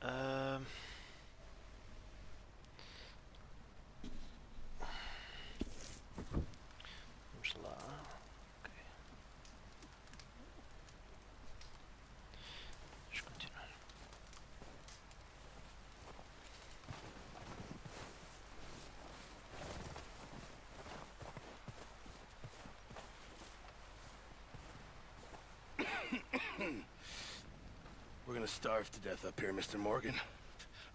Ehm, vamos lá. Ok. Vamos continuar. We're gonna starve to death up here, Mr. Morgan.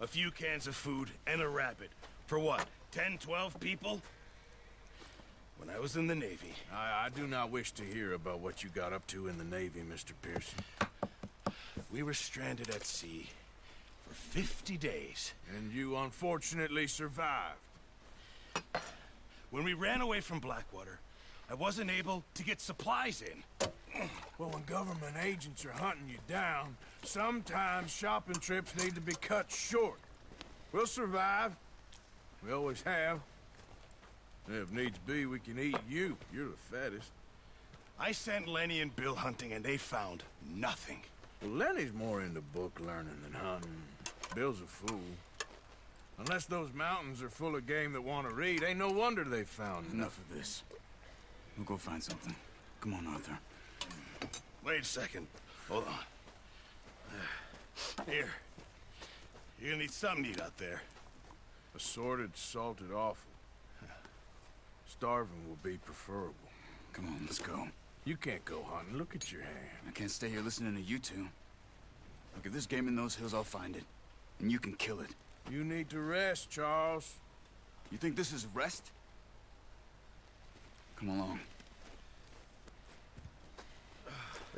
A few cans of food and a rabbit. For what, 10, 12 people? When I was in the Navy... I do not wish to hear about what you got up to in the Navy, Mr. Pearson. We were stranded at sea for 50 days. And you unfortunately survived. When we ran away from Blackwater, I wasn't able to get supplies in. Well, when government agents are hunting you down, sometimes shopping trips need to be cut short. We'll survive. We always have. If needs be, we can eat you. You're the fattest. I sent Lenny and Bill hunting, and they found nothing. Well, Lenny's more into book learning than hunting. Bill's a fool. Unless those mountains are full of game that want to read, ain't no wonder they found nothing. Enough of this. We'll go find something. Come on, Arthur. Wait a second. Hold on. Here. You're gonna need something to eat out there. Assorted, salted offal. Starving will be preferable. Come on, let's go. You can't go hunting. Look at your hand. I can't stay here listening to you two. Look, if there's game in those hills, I'll find it. And you can kill it. You need to rest, Charles. You think this is rest? Come along.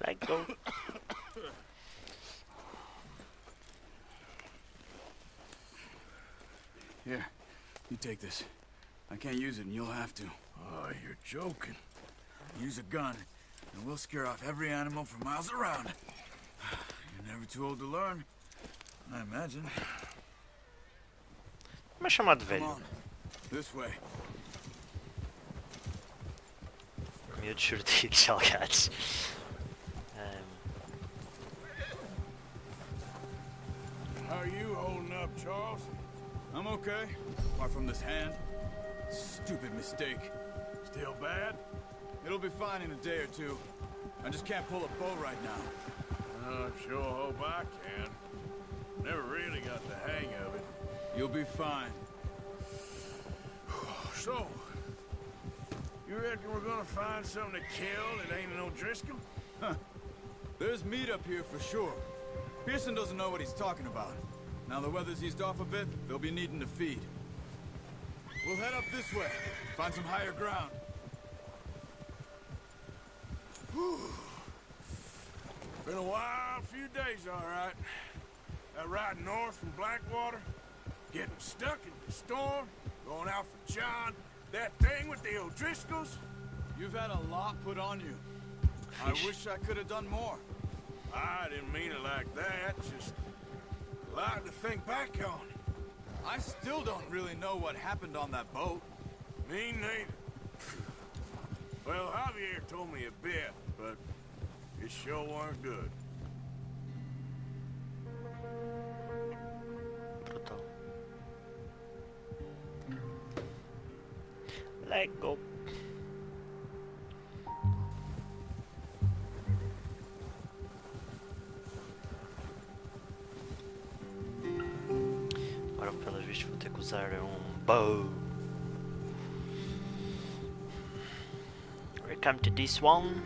Let go. Here, you take this. I can't use it, and you'll have to. Oh, you're joking. Use a gun, and we'll scare off every animal for miles around. You're never too old to learn, I imagine. Me chamar de Come velho. on, this way. Miúdos surtidos salgados. How are you holding up, Charles? I'm okay, apart from this hand. Stupid mistake. Still bad? It'll be fine in a day or two. I just can't pull a bow right now. I sure hope I can. Never really got the hang of it. You'll be fine. So, you reckon we're gonna find something to kill that ain't no Driscoll? Huh. There's meat up here for sure. Pearson doesn't know what he's talking about. Now the weather's eased off a bit, they'll be needing to feed. We'll head up this way, find some higher ground. Whew. Been a wild few days, all right. That ride north from Blackwater, getting stuck in the storm, going out for John, that thing with the O'Driscolls. You've had a lot put on you. I wish I could have done more. I didn't mean it like that, just a lot to think back on. I still don't really know what happened on that boat. Me neither. Well, Javier told me a bit, but it sure weren't good. Brutal. Let go. Agora, pelas vistas, vou ter que usar bow. We come to this one.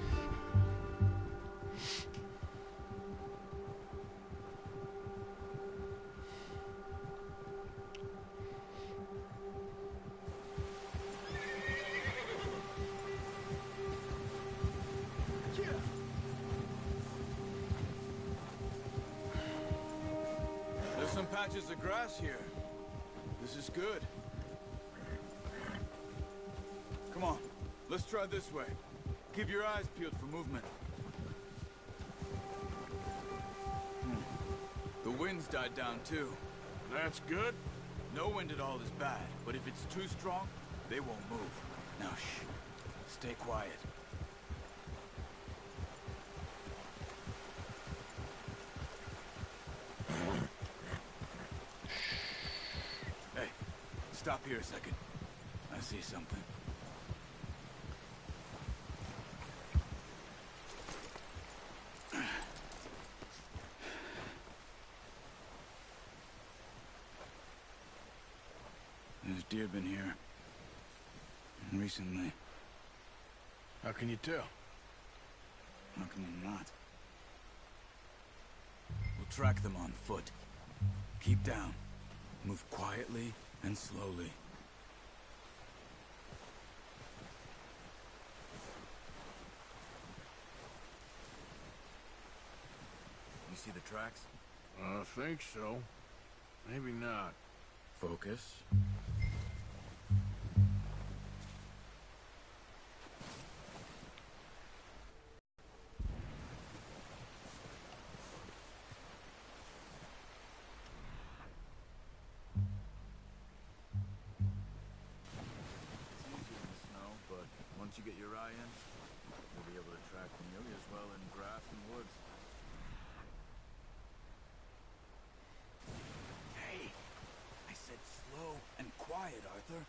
There's some patches of grass here. This is good. Come on, let's try this way. Keep your eyes peeled for movement. The wind's died down too. That's good. No wind at all is bad, but if it's too strong, they won't move. Now shh. Stay quiet. Stop here a second. I see something. There's deer been here. Recently. How can you tell? How can you not? We'll track them on foot. Keep down. Move quietly and slowly. You see the tracks? I think so. Maybe not. Focus. Once you get your eye in, you'll be able to track them nearly as well in grass and woods. Hey! I said slow and quiet, Arthur.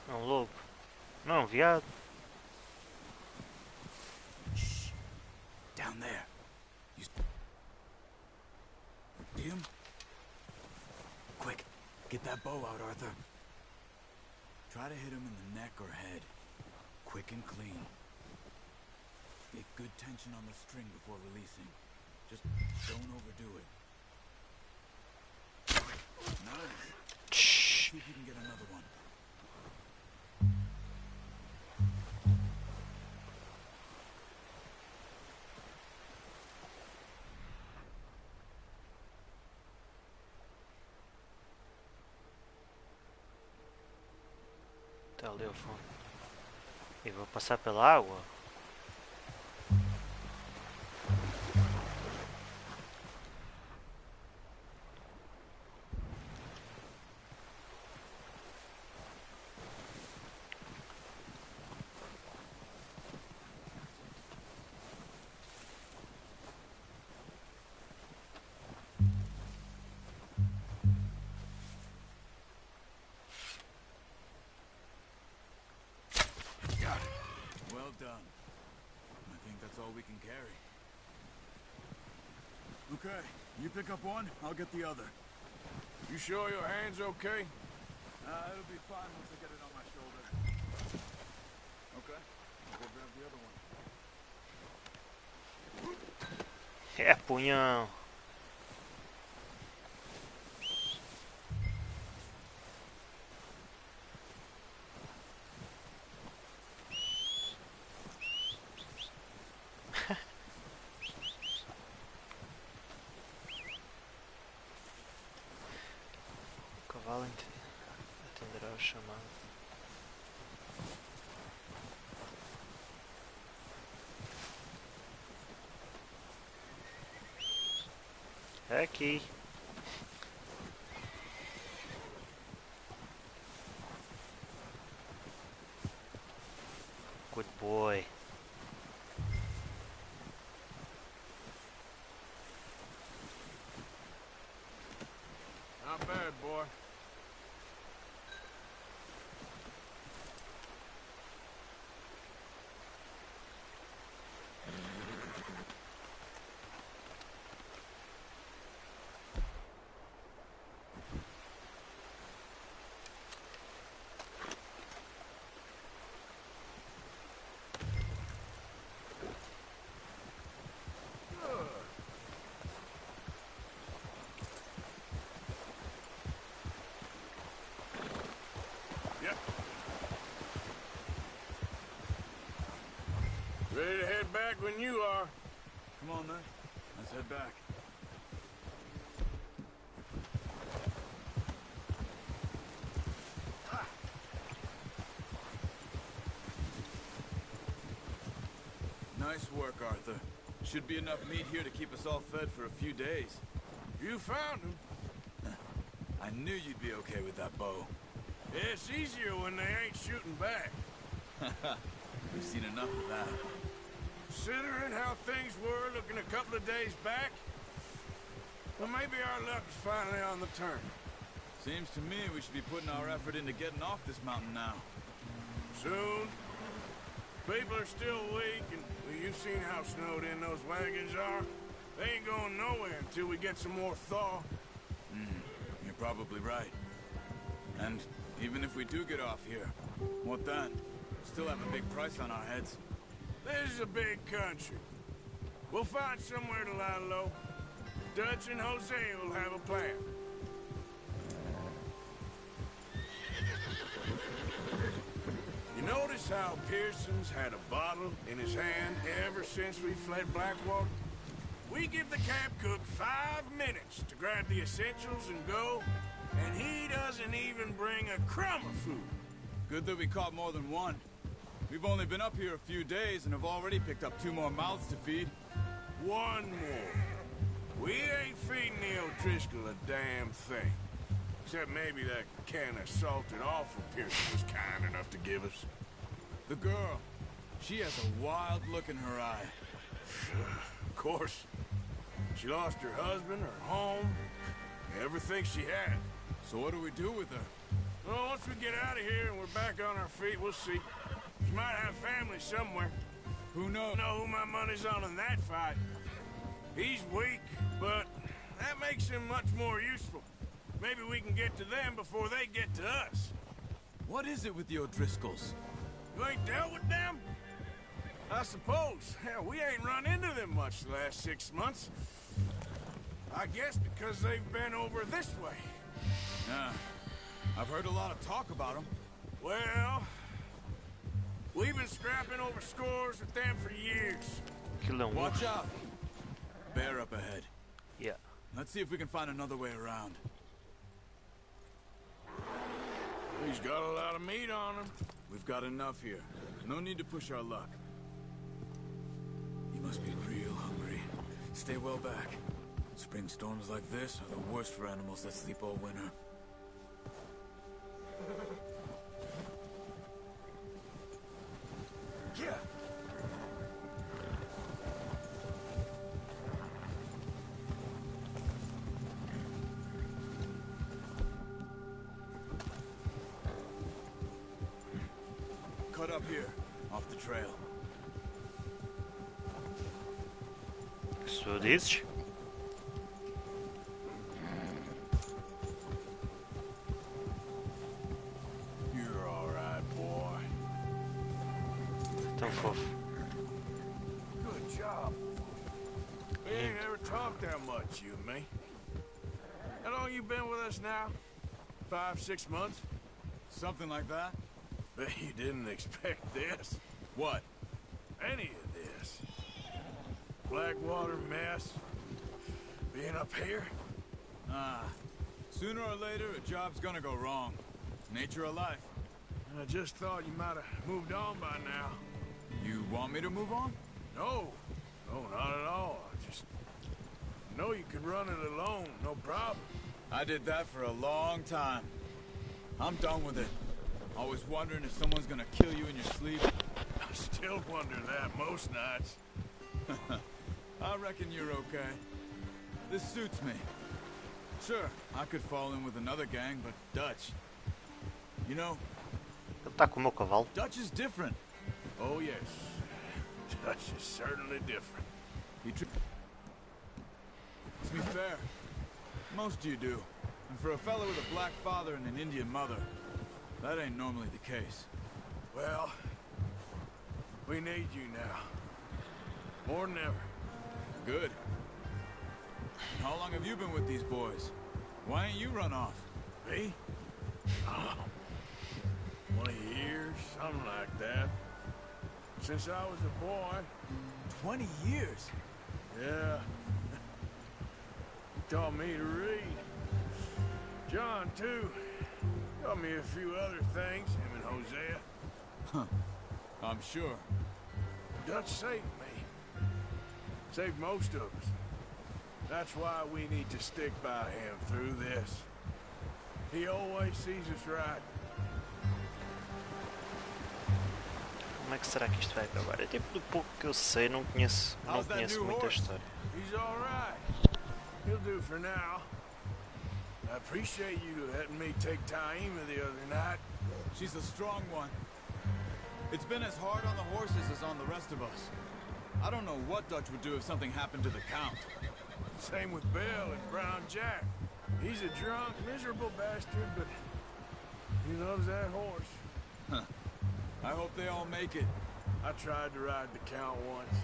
É um lobo. Não, viado. Shh! Down there. You see him? Quick, get that bow out, Arthur. Try to hit him in the neck or head. Quick and clean. Get good tension on the string before releasing. Just don't overdo it. Nice. Shh. See if you can get another one. Tá ali ao fundo. E vou passar pela água. Well done. I think that's all we can carry. Okay, you pick up one, I'll get the other. You sure your hand's okay? It'll be fine once I get it on my shoulder. Okay, I'll go grab the other one. É, punhão. O cavalo atenderá o chamado. É aqui. Good boy. Not bad, boy. Yep. Ready to head back when you are. Come on then, let's head back. Nice work, Arthur. Should be enough meat here to keep us all fed for a few days. You found him. I knew you'd be okay with that bow. It's easier when they ain't shooting back. We've seen enough of that. Considering how things were looking a couple of days back, well, maybe our luck is finally on the turn. Seems to me we should be putting our effort into getting off this mountain now. Soon. People are still weak, and well, you've seen how snowed in those wagons are. They ain't going nowhere until we get some more thaw. You're probably right. And even if we do get off here, what then? Still have a big price on our heads. This is a big country. We'll find somewhere to lie low. Dutch and Hosea will have a plan. You notice how Pearson's had a bottle in his hand ever since we fled Blackwater? We give the camp cook 5 minutes to grab the essentials and go, and he doesn't even bring a crumb of food. Good that we caught more than one. We've only been up here a few days and have already picked up 2 more mouths to feed. 1 more. We ain't feeding the O'Driscoll a damn thing. Except maybe that can of salted offal Pearson was kind enough to give us. The girl. She has a wild look in her eye. Of course. She lost her husband, her home, everything she had. So what do we do with her? Well, once we get out of here and we're back on our feet, we'll see. She might have family somewhere. Who knows? Know who my money's on in that fight. He's weak, but that makes him much more useful. Maybe we can get to them before they get to us. What is it with the O'Driscolls? You ain't dealt with them? I suppose. Hell, we ain't run into them much the last 6 months. I guess because they've been over this way. Yeah. I've heard a lot of talk about them. Well, we've been scrapping over scores with them for years. Kill him. Watch out. Bear up ahead. Yeah. Let's see if we can find another way around. He's got a lot of meat on him. We've got enough here. No need to push our luck. You must be real hungry. Stay well back. Spring storms like this are the worst for animals that sleep all winter. Yeah. Cut up here, off the trail. So this. You're all right, boy. Tão fofo. Good job. We ain't ever talked that much, you and me. How long you been with us now? 5, 6 months? Something like that? Bet you didn't expect this. What? Any of this. Blackwater mess. Being up here? Sooner or later, a job's gonna go wrong. Nature of life. I just thought you might have moved on by now. You want me to move on? No. No, not at all. I just know you could run it alone, no problem. I did that for a long time. I'm done with it. Always wondering if someone's gonna kill you in your sleep. I still wonder that most nights. I reckon you're okay. This suits me. Sure, I could fall in with another gang, but Dutch. You know, Ele está com o meu cavalo. Dutch is different. Oh, yes. Dutch is certainly different. Let's be fair. Most you do. And for a fellow with a black father and an Indian mother, that ain't normally the case. Well, we need you now. More than ever. Good. How long have you been with these boys? Why ain't you run off? Me? Oh, 20 years, something like that. Since I was a boy. 20 years? Yeah. He taught me to read. John, too. Taught me a few other things, him and Hosea. Huh. I'm sure. Dutch saved me. Saved most of us. That's why we need to stick by him through this. He always sees us right. como é que será que isto vai acabar? É tipo, do pouco que eu sei, não conheço muita história. He's all right. He'll do for now. I appreciate you letting me take Taima the other night. She's a strong one. It's been as hard on the horses as on the rest of us. I don't know what Dutch would do if something happened to the Count. Same with Bill and Brown Jack. He's a drunk, miserable bastard, but he loves that horse. Huh. I hope they all make it. I tried to ride the Count once.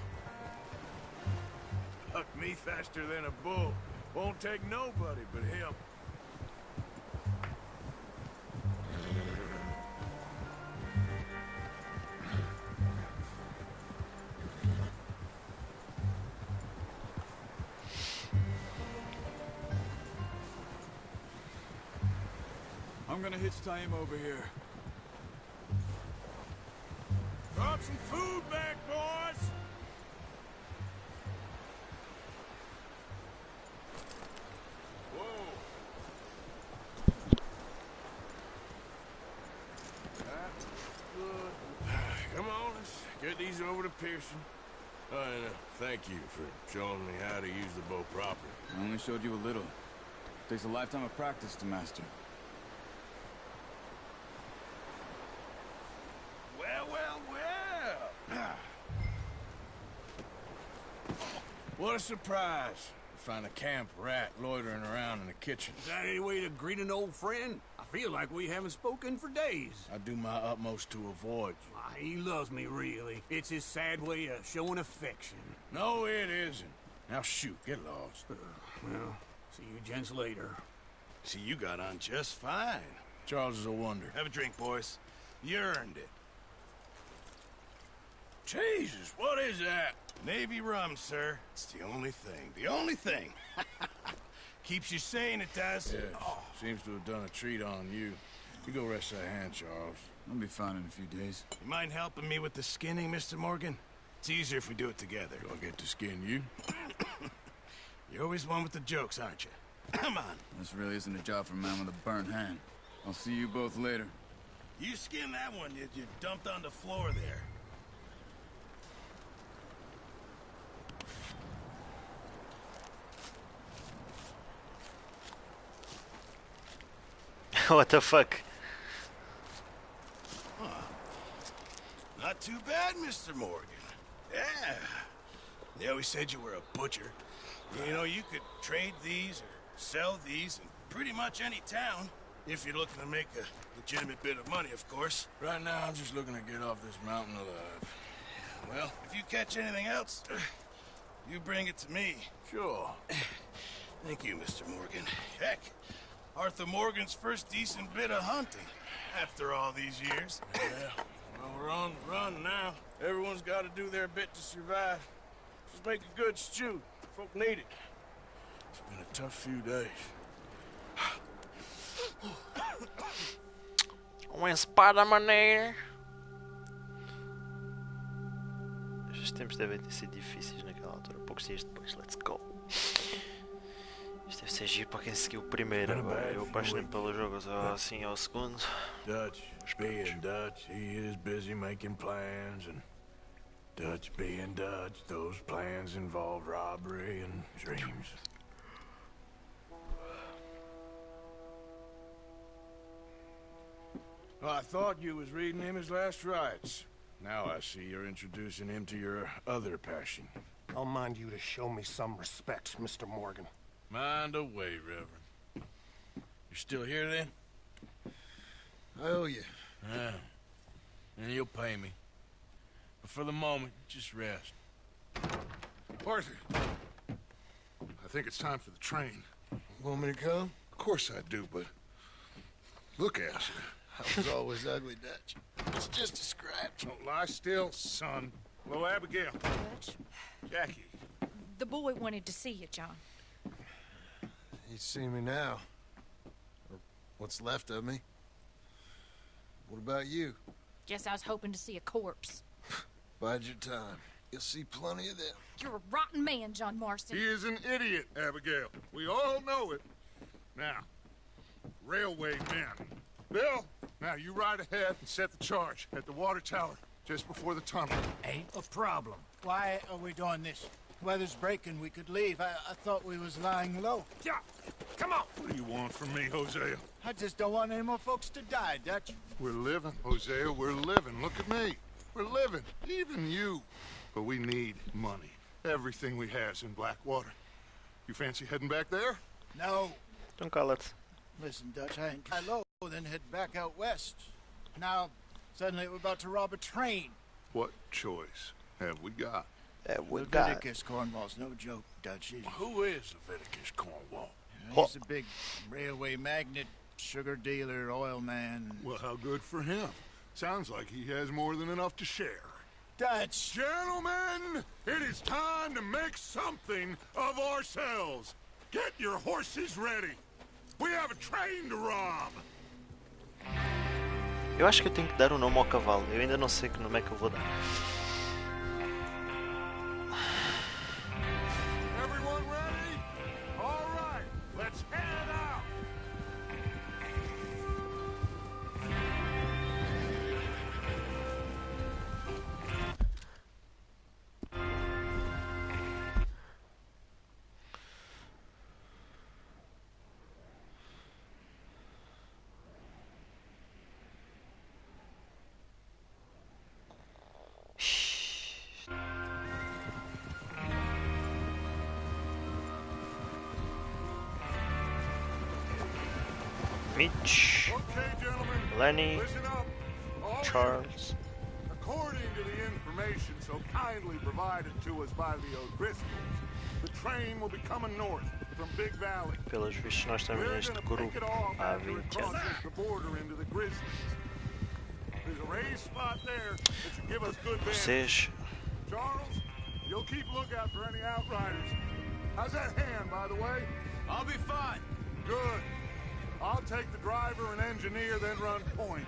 Hucked me faster than a bull. Won't take nobody but him. I'm gonna hitch Taima over here. Drop some food back, boys! Whoa! That's good. Come on, let's get these over to Pearson. Oh, and thank you for showing me how to use the bow properly. I only showed you a little. Takes a lifetime of practice to master. Well. What a surprise. To find a camp rat loitering around in the kitchen. Is that any way to greet an old friend? I feel like we haven't spoken for days. I do my utmost to avoid you. Why, he loves me, really. It's his sad way of showing affection. No, it isn't. Now shoot, get lost. Well, see you gents later. See, you got on just fine. Charles is a wonder. Have a drink, boys. You earned it. Jesus, what is that? Navy rum, sir. It's the only thing. The only thing. Keeps you sane, it does. Yes, seems to have done a treat on you. You go rest that hand, Charles. I'll be fine in a few days. You mind helping me with the skinning, Mr. Morgan? It's easier if we do it together. Do I get to skin you? You're always one with the jokes, aren't you? Come on. This really isn't a job for a man with a burnt hand. I'll see you both later. You skin that one you dumped on the floor there. What the fuck? Not too bad, Mr. Morgan. Yeah. They always said you were a butcher. You know, you could trade these or sell these in pretty much any town. If you're looking to make a legitimate bit of money, of course. Right now, I'm just looking to get off this mountain alive. Well, if you catch anything else, you bring it to me. Sure. Thank you, Mr. Morgan. Heck, Arthur Morgan's first decent bit of hunting after all these years. Yeah, well, we're on the run now. Everyone's got to do their bit to survive. Just make a good stew. Folk need it. It's been a tough few days. Uma espada maneira. Os tempos devem ter sido difíceis naquela altura. Poucos dias depois, let's go. Isto deve ser giro para quem seguiu o primeiro. Agora eu apaixonei pelo jogo só assim ao segundo. Dutch, being Dutch, he is busy making plans, and Dutch being Dutch, those plans involve robbery and dreams. Well, I thought you was reading him his last rites. Now I see you're introducing him to your other passion. I'll mind you to show me some respect, Mr. Morgan. Mind away, Reverend. You're still here, then? I owe you. Yeah. And you'll pay me. But for the moment, just rest. Arthur, I think it's time for the train. Want me to come? Of course I do, but look at you. I was always ugly, Dutch. It's just a scratch. Don't lie still, son. Hello, Abigail. Dutch, Jackie. the boy wanted to see you, John. He'd see me now. Or what's left of me. What about you? Guess I was hoping to see a corpse. Bide your time. You'll see plenty of them. You're a rotten man, John Marston. He is an idiot, Abigail. We all know it. Now, railway men. Bill, now you ride ahead and set the charge at the water tower. just before the tunnel. Ain't a problem. Why are we doing this? Weather's breaking. We could leave. I thought we was lying low. Yeah, come on. What do you want from me, Hosea? I just don't want any more folks to die, Dutch. We're living, Hosea, we're living. Look at me. We're living, even you. But we need money. Everything we has in Blackwater. You fancy heading back there? No. Don't call it. Listen, Dutch, I ain't try low, then head back out west. Now, suddenly we're about to rob a train. What choice have we got? We got. Leviticus Cornwall's no joke, Dutch. Who is Leviticus Cornwall? He's a big railway magnate, sugar dealer, oil man. Well, how good for him. Sounds like he has more than enough to share. Dutch! Gentlemen, it is time to make something of ourselves. Get your horses ready. We have a train to rob. Eu acho que eu tenho que dar um nome ao cavalo. Eu ainda não sei que nome é que eu vou dar. Everyone ready? All right, let's head out. Mitch, Okay, gentlemen, Lenny, listen up. All Charles. According to the information so kindly provided to us by the O'Driscolls, the train will be coming north from Big Valley. Pelos vistos nós estamos We're neste gonna grupo pick it off há after it 20 anos. crosses the border into the Grizzlies. There's a raised spot there that should give us good vantage. Vocês, Charles, you'll keep lookout for any outriders. How's that hand, by the way? I'll be fine. Good. I'll take the driver and engineer, then run point.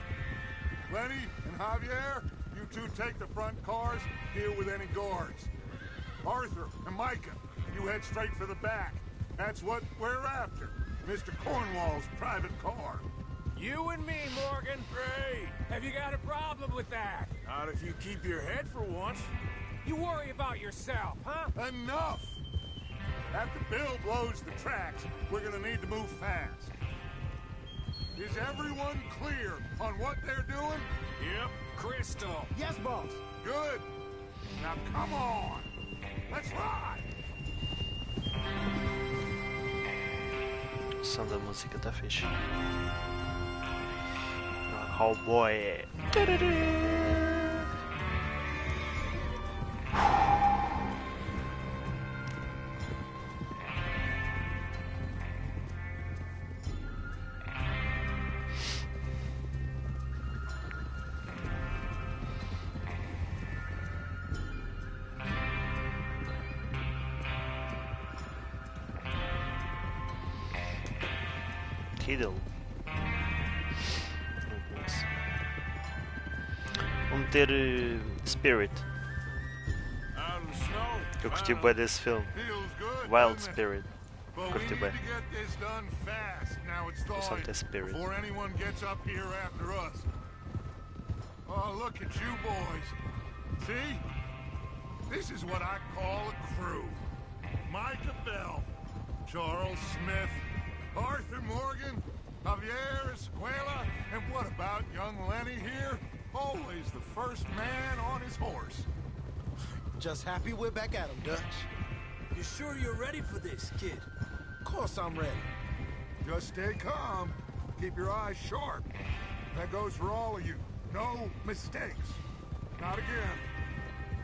Lenny and Javier, you two take the front cars, deal with any guards. Arthur and Micah, you head straight for the back. That's what we're after. Mr. Cornwall's private car. You and me, Morgan. Great. Have you got a problem with that? Not if you keep your head for once. You worry about yourself, huh? Enough! After Bill blows the tracks, we're gonna need to move fast. Is everyone clear on what they're doing? Yep. Crystal. Yes, boss. Good. Now come on. Let's ride. o som da música tá fixe. Oh boy. Kiddle. Vou meter Spirit. Eu curti bem desse filme. Wild Spirit. Curti bem. O som tem Spirit. Before anyone gets up here after us. Oh, look at you boys. See? This is what I call a crew. Micah Bell, Charles Smith, Arthur Morgan, Javier Escuela, and what about young Lenny here? Always the first man on his horse. Just happy we're back at him, Dutch. You sure you're ready for this, kid? Of course I'm ready. Just stay calm. Keep your eyes sharp. That goes for all of you. No mistakes. Not again.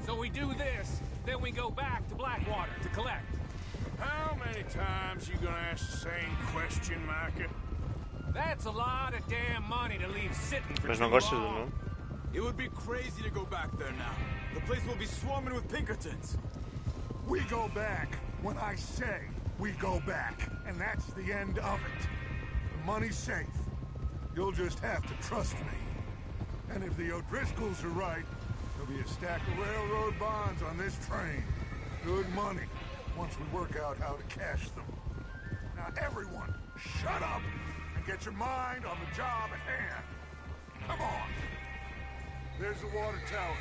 So we do this, then we go back to Blackwater to collect. How many times you gonna ask the same question, Micah? That's a lot of damn money to leave sitting for Mas too não gosto do long. nome. It would be crazy to go back there now. The place will be swarming with Pinkertons. We go back when I say we go back, and that's the end of it. The money's safe. You'll just have to trust me. And if the O'Driscolls are right, there'll be a stack of railroad bonds on this train. Good money, once we work out how to cash them. Now everyone, shut up and get your mind on the job at hand. Come on. There's the water tower.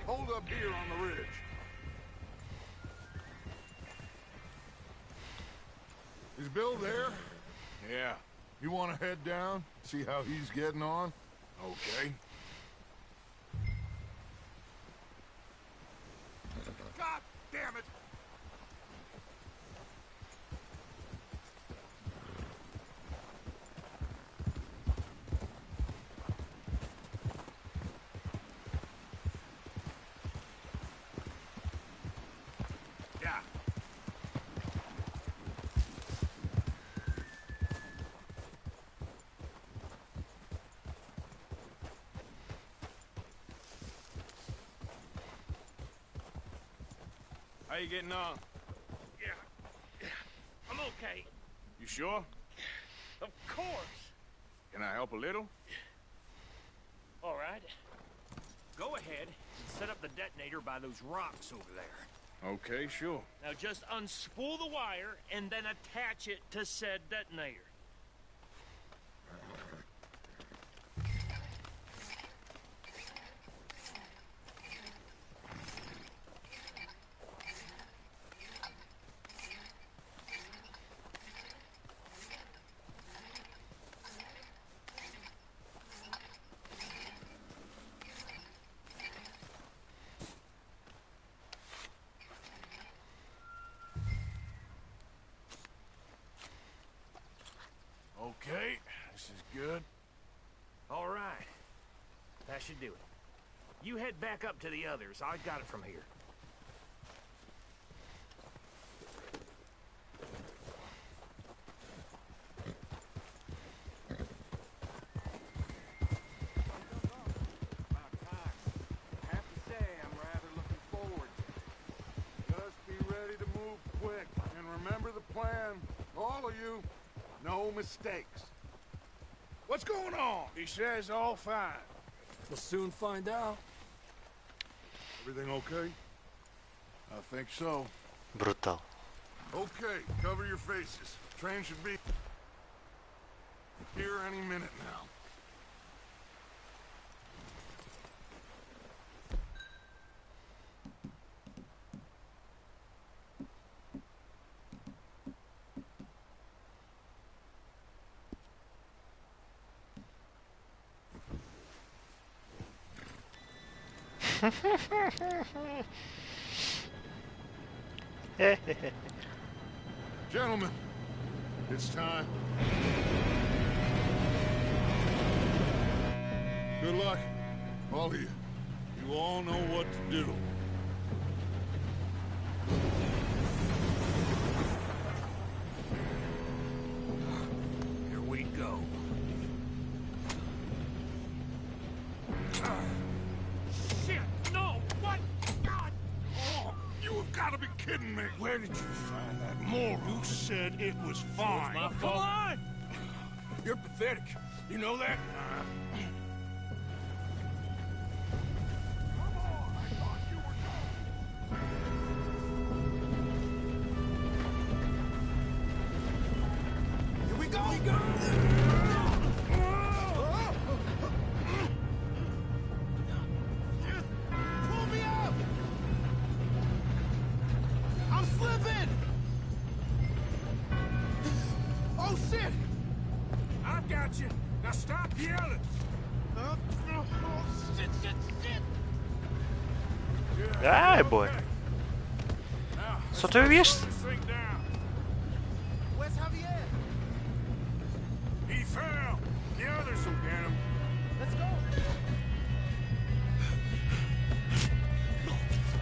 Hold up here on the ridge. Is Bill there? Yeah. You want to head down? See how he's getting on? Okay. God damn it! Yeah. How you getting on? Yeah. I'm okay. You sure? Of course. Can I help a little? All right. Go ahead and set up the detonator by those rocks over there. Okay, sure. Now just unspool the wire and then attach it to said detonator. Okay, this is good. All right. That should do it. You head back up to the others. I got it from here. No mistakes. What's going on? He says all fine. We'll soon find out. Everything okay? I think so. Brutal. Okay, cover your faces. Train should be here any minute now. Gentlemen, it's time. Good luck, all of you. You all know what to do. Here we go. Shit! No! What? God! Oh, you have got to be kidding me. Where did you find that moral? You said it was fine. my fault. Come on! You're pathetic. You know that? Here we go! Pull me up! I'm slipping! Oh, shit! I've got you. Now stop yelling. Oh, shit, shit, shit! Ai, boy. Co to wiesz? Where's Javier? He fell. The others will get him. Let's go!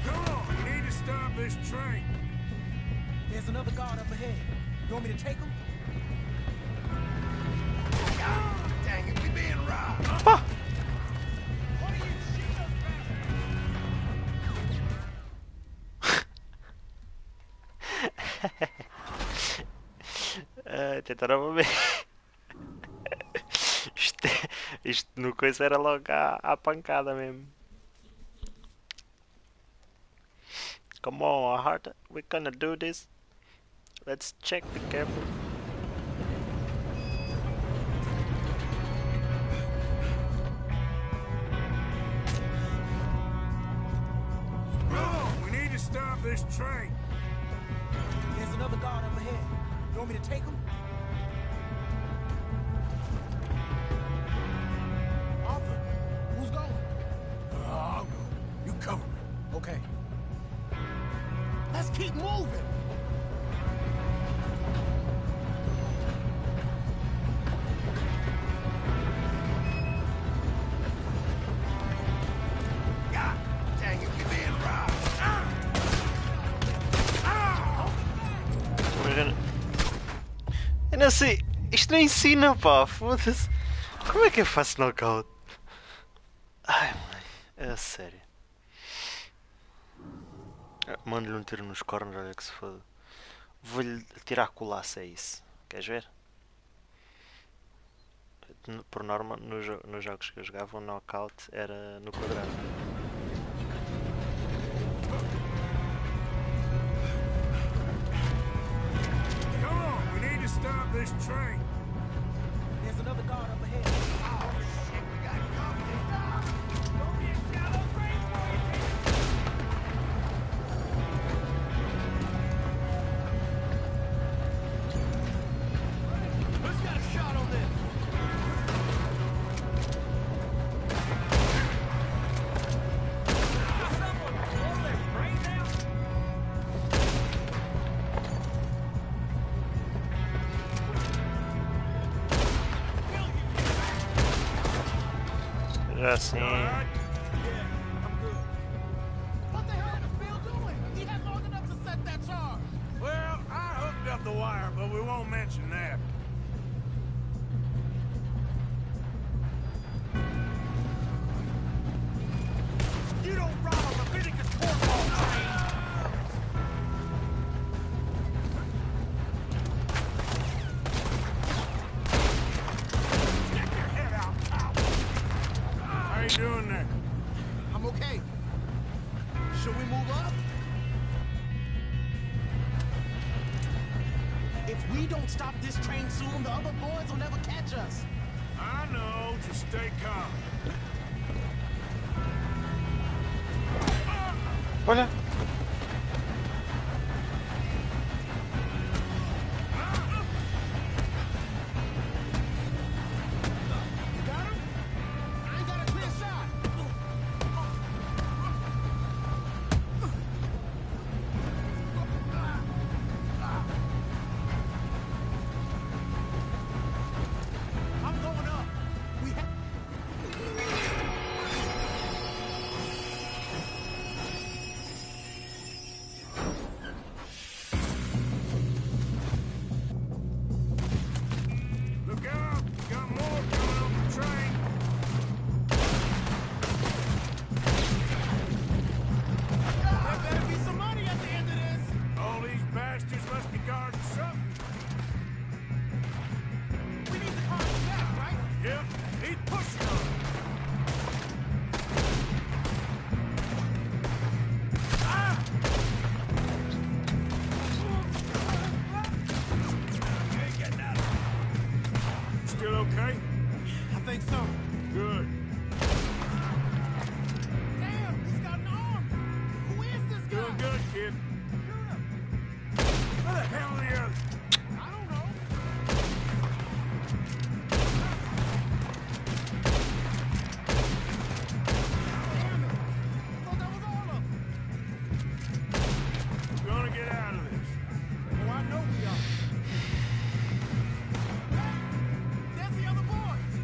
Come on, we need to stop this train. There's another guard up ahead. You want me to take him? Ah, dang it, we being robbed! Ah! What are you shooting us Tentaram ver. Isto no coisa era logo à pancada mesmo. Come on, Hart, we're gonna do this. Let's check, be careful. this train. There's another guard up ahead. You want me to take him? Arthur, who's going? I'll go. You cover me. Okay. Let's keep moving. God dang it, you being robbed. Eu não sei. Isto não ensina, pá. Foda-se. Como é que eu faço knockout? Ai, mãe. É sério. Mando-lhe um tiro nos cornos, olha que se foda. Vou-lhe tirar a colaça, é isso. Queres ver? Por norma, nos jogos que eu jogava, o knockout era no quadrado. Come on, we need to stop this train. There's another guard up ahead. Oh, shit, we got company. Don't be a shallow grave for you, Who's got a shot on this? Já assim. What the hell is Bill doing? He had long enough to set that charge. Well, I hooked up the wire, but we won't mention that. You don't rob a Leviticus cornball train. Stick your head out, pal. How you doing there? I'm okay. Should we move up? If we don't stop this train soon, the other boys will never catch us. I know, just stay calm. Olha. You got him? I ain't got a clear shot. I'm going up. We have... Look out! Got more coming off the train. There better be some money at the end of this. All these bastards must be guarding something. We need to calm him down, right? Yep, he's pushing on it. Still okay? I think so. Good. Damn, he's got an arm. Who is this guy? Doing good, kid. Where the hell are the others? I don't know. Damn it. I thought that was all of them. We're gonna get out of this. Oh, I know we are. Hey, there's the other boys.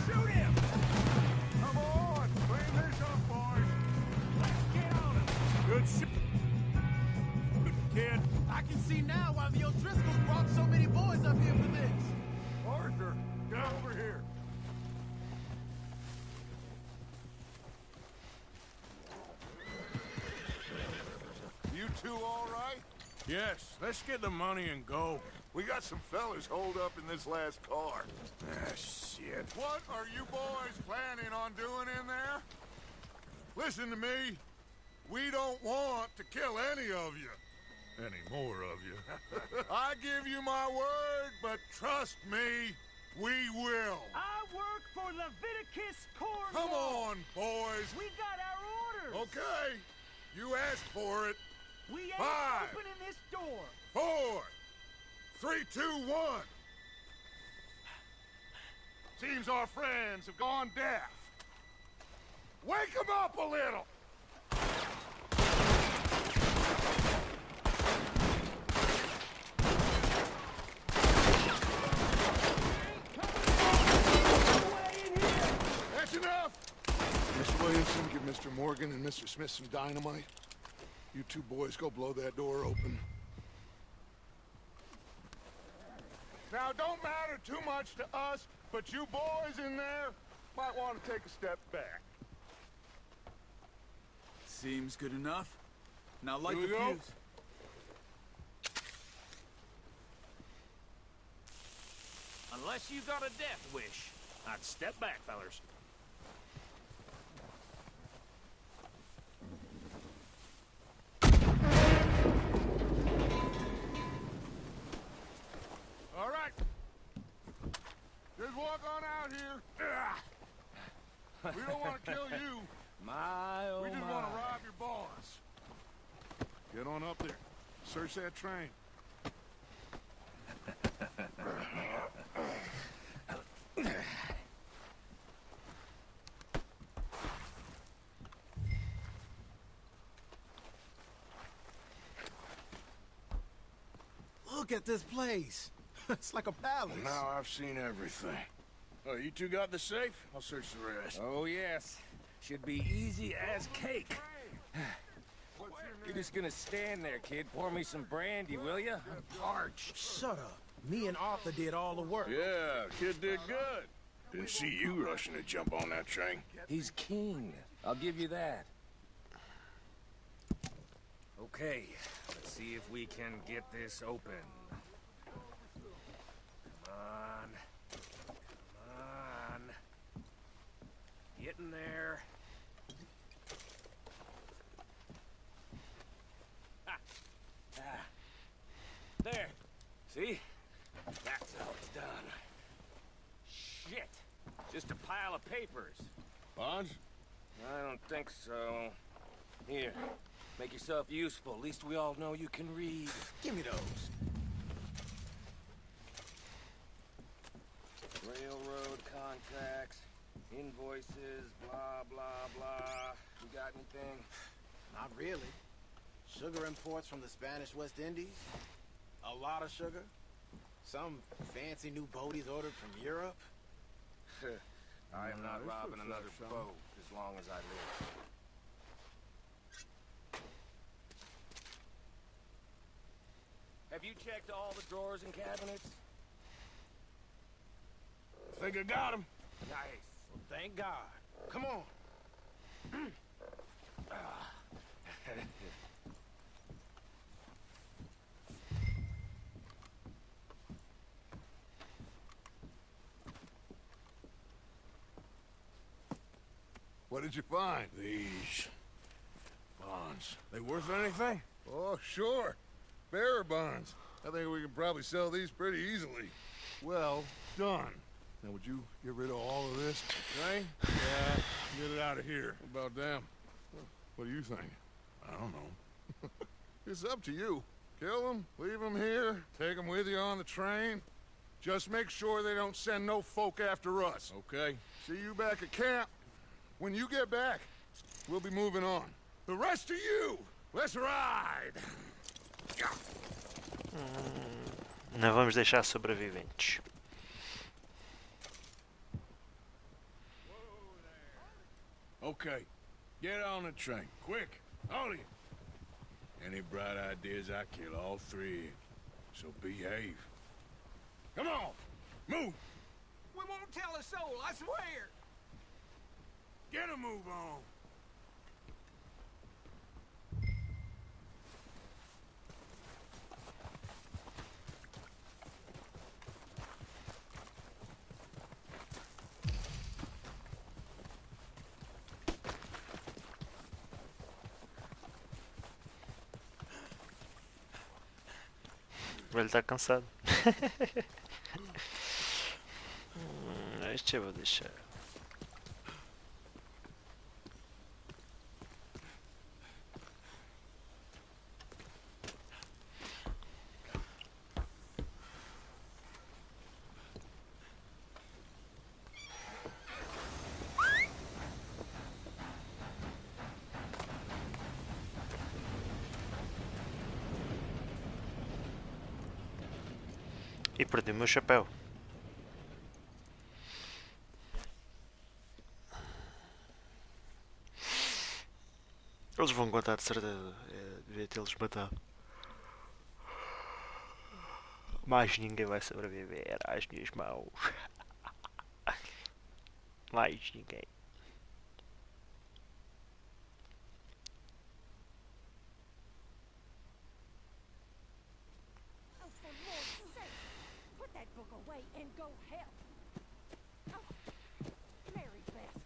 Shoot him! Come on, clean this up, boys. Let's get on him. Good shit, kid. I can see now why the O'Driscolls Walker. Get over here. You two all right? Yes, let's get the money and go. We got some fellas holed up in this last car. Ah, shit. What are you boys planning on doing in there? Listen to me. We don't want to kill any of you. Any more of you. I give you my word, but trust me, we will. I work for Leviticus Cornwall. Come on, boys. We got our orders. Okay. You asked for it. We ain't 5, opening this door. 4, 3, 2, 1. Seems our friends have gone deaf. Wake them up a little. That's enough. Mr. Williamson, give Mr. Morgan and Mr. Smith some dynamite. You two boys go blow that door open. Now, don't matter too much to us, but you boys in there might want to take a step back. Seems good enough. Now light Here the we go. fuse. Unless you got a death wish, I'd step back, fellers. All right. Just walk on out here. We don't want to kill you. My, oh We just my. want to rob your boss. Get on up there. Search that train. Look at this place. It's like a palace. Now I've seen everything. Oh, you two got the safe? I'll search the rest. Oh, yes. Should be easy as cake. You're just gonna stand there, kid. Pour me some brandy, will ya? I'm parched. Shut up. Me and Arthur did all the work. Yeah, kid did good. Didn't see you rushing to jump on that train. He's king. I'll give you that. Okay, let's see if we can get this open. Come on. Come on. Get in there. There. See? That's how it's done. Shit. Just a pile of papers. Bonds? I don't think so. Here. Make yourself useful. At least we all know you can read. Give me those. Railroad contracts, invoices, blah, blah, blah. You got anything? Not really. Sugar imports from the Spanish West Indies. A lot of sugar. Some fancy new boat he's ordered from Europe. I am not this robbing looks another like some. boat as long as I live. Have you checked all the drawers and cabinets? Think I got him. Nice. Well, thank God. Come on. What did you find? These bonds. They worth anything? Oh, sure. Bearer bonds. I think we can probably sell these pretty easily. Well done. Now, would you get rid of all of this? Train? Yeah, get it out of here. What about them? What do you think? I don't know. It's up to you. Kill them, leave them here, take them with you on the train. Just make sure they don't send no folk after us. Okay. See you back at camp. When you get back, we'll be moving on. The rest of you, let's ride! Não vamos deixar sobreviventes. Okay. Get on the train. Quick. All of you. Any bright ideas, I kill all three of you. So behave. Come on. Move. We won't tell a soul, I swear. Get a move on. Ele está cansado. Este eu vou deixar. E perdi o meu chapéu. Eles vão contar de certeza. Devia tê-los matado. Mais ninguém vai sobreviver às minhas mãos. Mais ninguém. And go help. Oh, Mary Beth.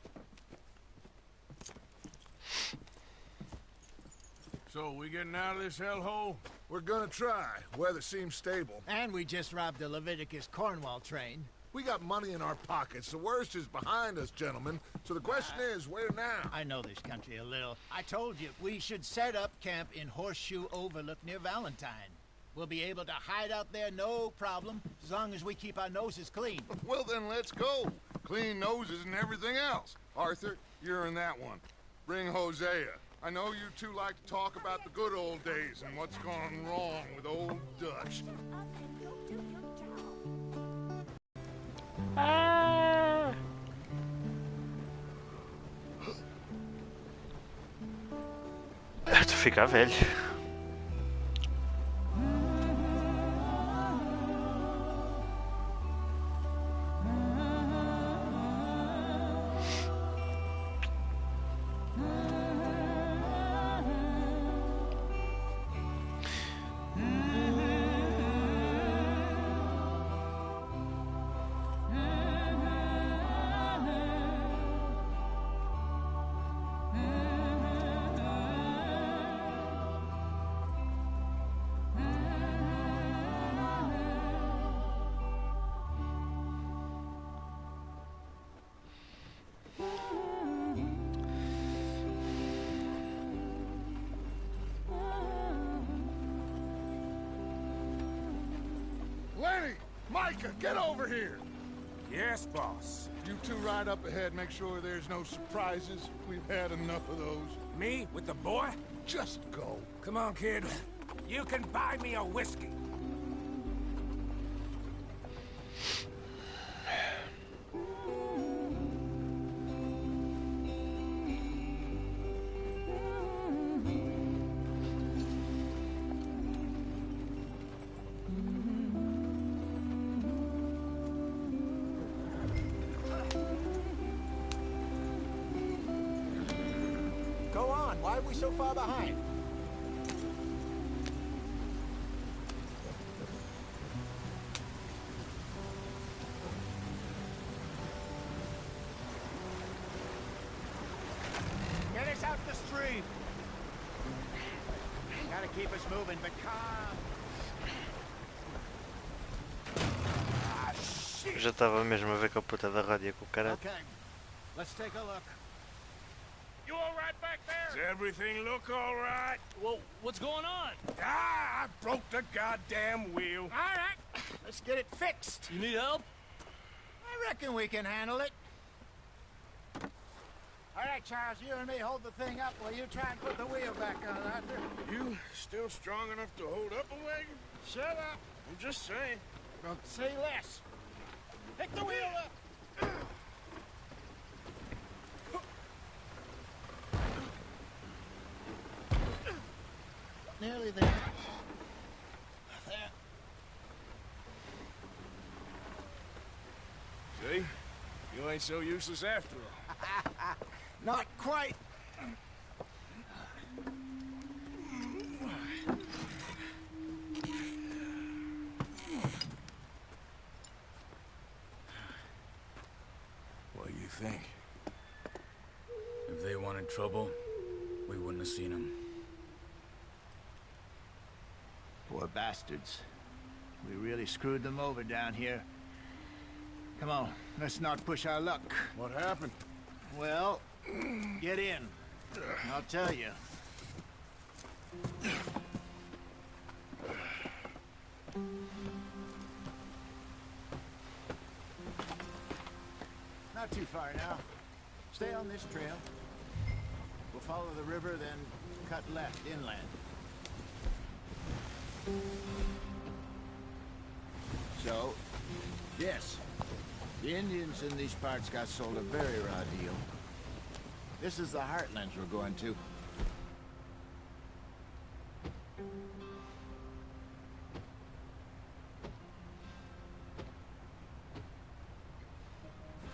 So, we getting out of this hellhole? We're gonna try. Weather seems stable. And we just robbed the Leviticus Cornwall train. We got money in our pockets. The worst is behind us, gentlemen. So the question is, where now? I know this country a little. I told you, we should set up camp in Horseshoe Overlook near Valentine. We'll be able to hide out there, no problem, as long as we keep our noses clean. Well, then let's go. Clean noses and everything else. Arthur, you're in that one. Bring Hosea. I know you two like to talk about the good old days and what's gone wrong with old Dutch. Tu fica velho. Lenny! Micah, get over here! Yes, boss. You two ride up ahead, make sure there's no surprises. We've had enough of those. Me? With the boy? Just go. Come on, kid. You can buy me a whiskey. Go on, why are we so far behind? Get us out the street! Gotta keep us moving, but calm. Ah, shit! Já estava mesmo a ver com a puta da rádio com o cara. Okay, let's take a look. You all right back there? Does everything look all right? Well, what's going on? Ah, I broke the goddamn wheel. All right, let's get it fixed. You need help? I reckon we can handle it. All right, Charles, you and me hold the thing up while you try and put the wheel back on, Arthur. You still strong enough to hold up a wagon? Shut up. I'm just saying. Don't say less. Pick the wheel up. Nearly there. See? ain't so useless after all. Not quite. What do you think? If they wanted trouble, we wouldn't have seen them. Poor bastards. We really screwed them over down here. Come on, let's not push our luck. What happened? Well, get in. I'll tell you. Not too far now. Stay on this trail. We'll follow the river, then cut left inland. So, yes, the Indians in these parts got sold a very raw deal. This is the heartlands we're going to.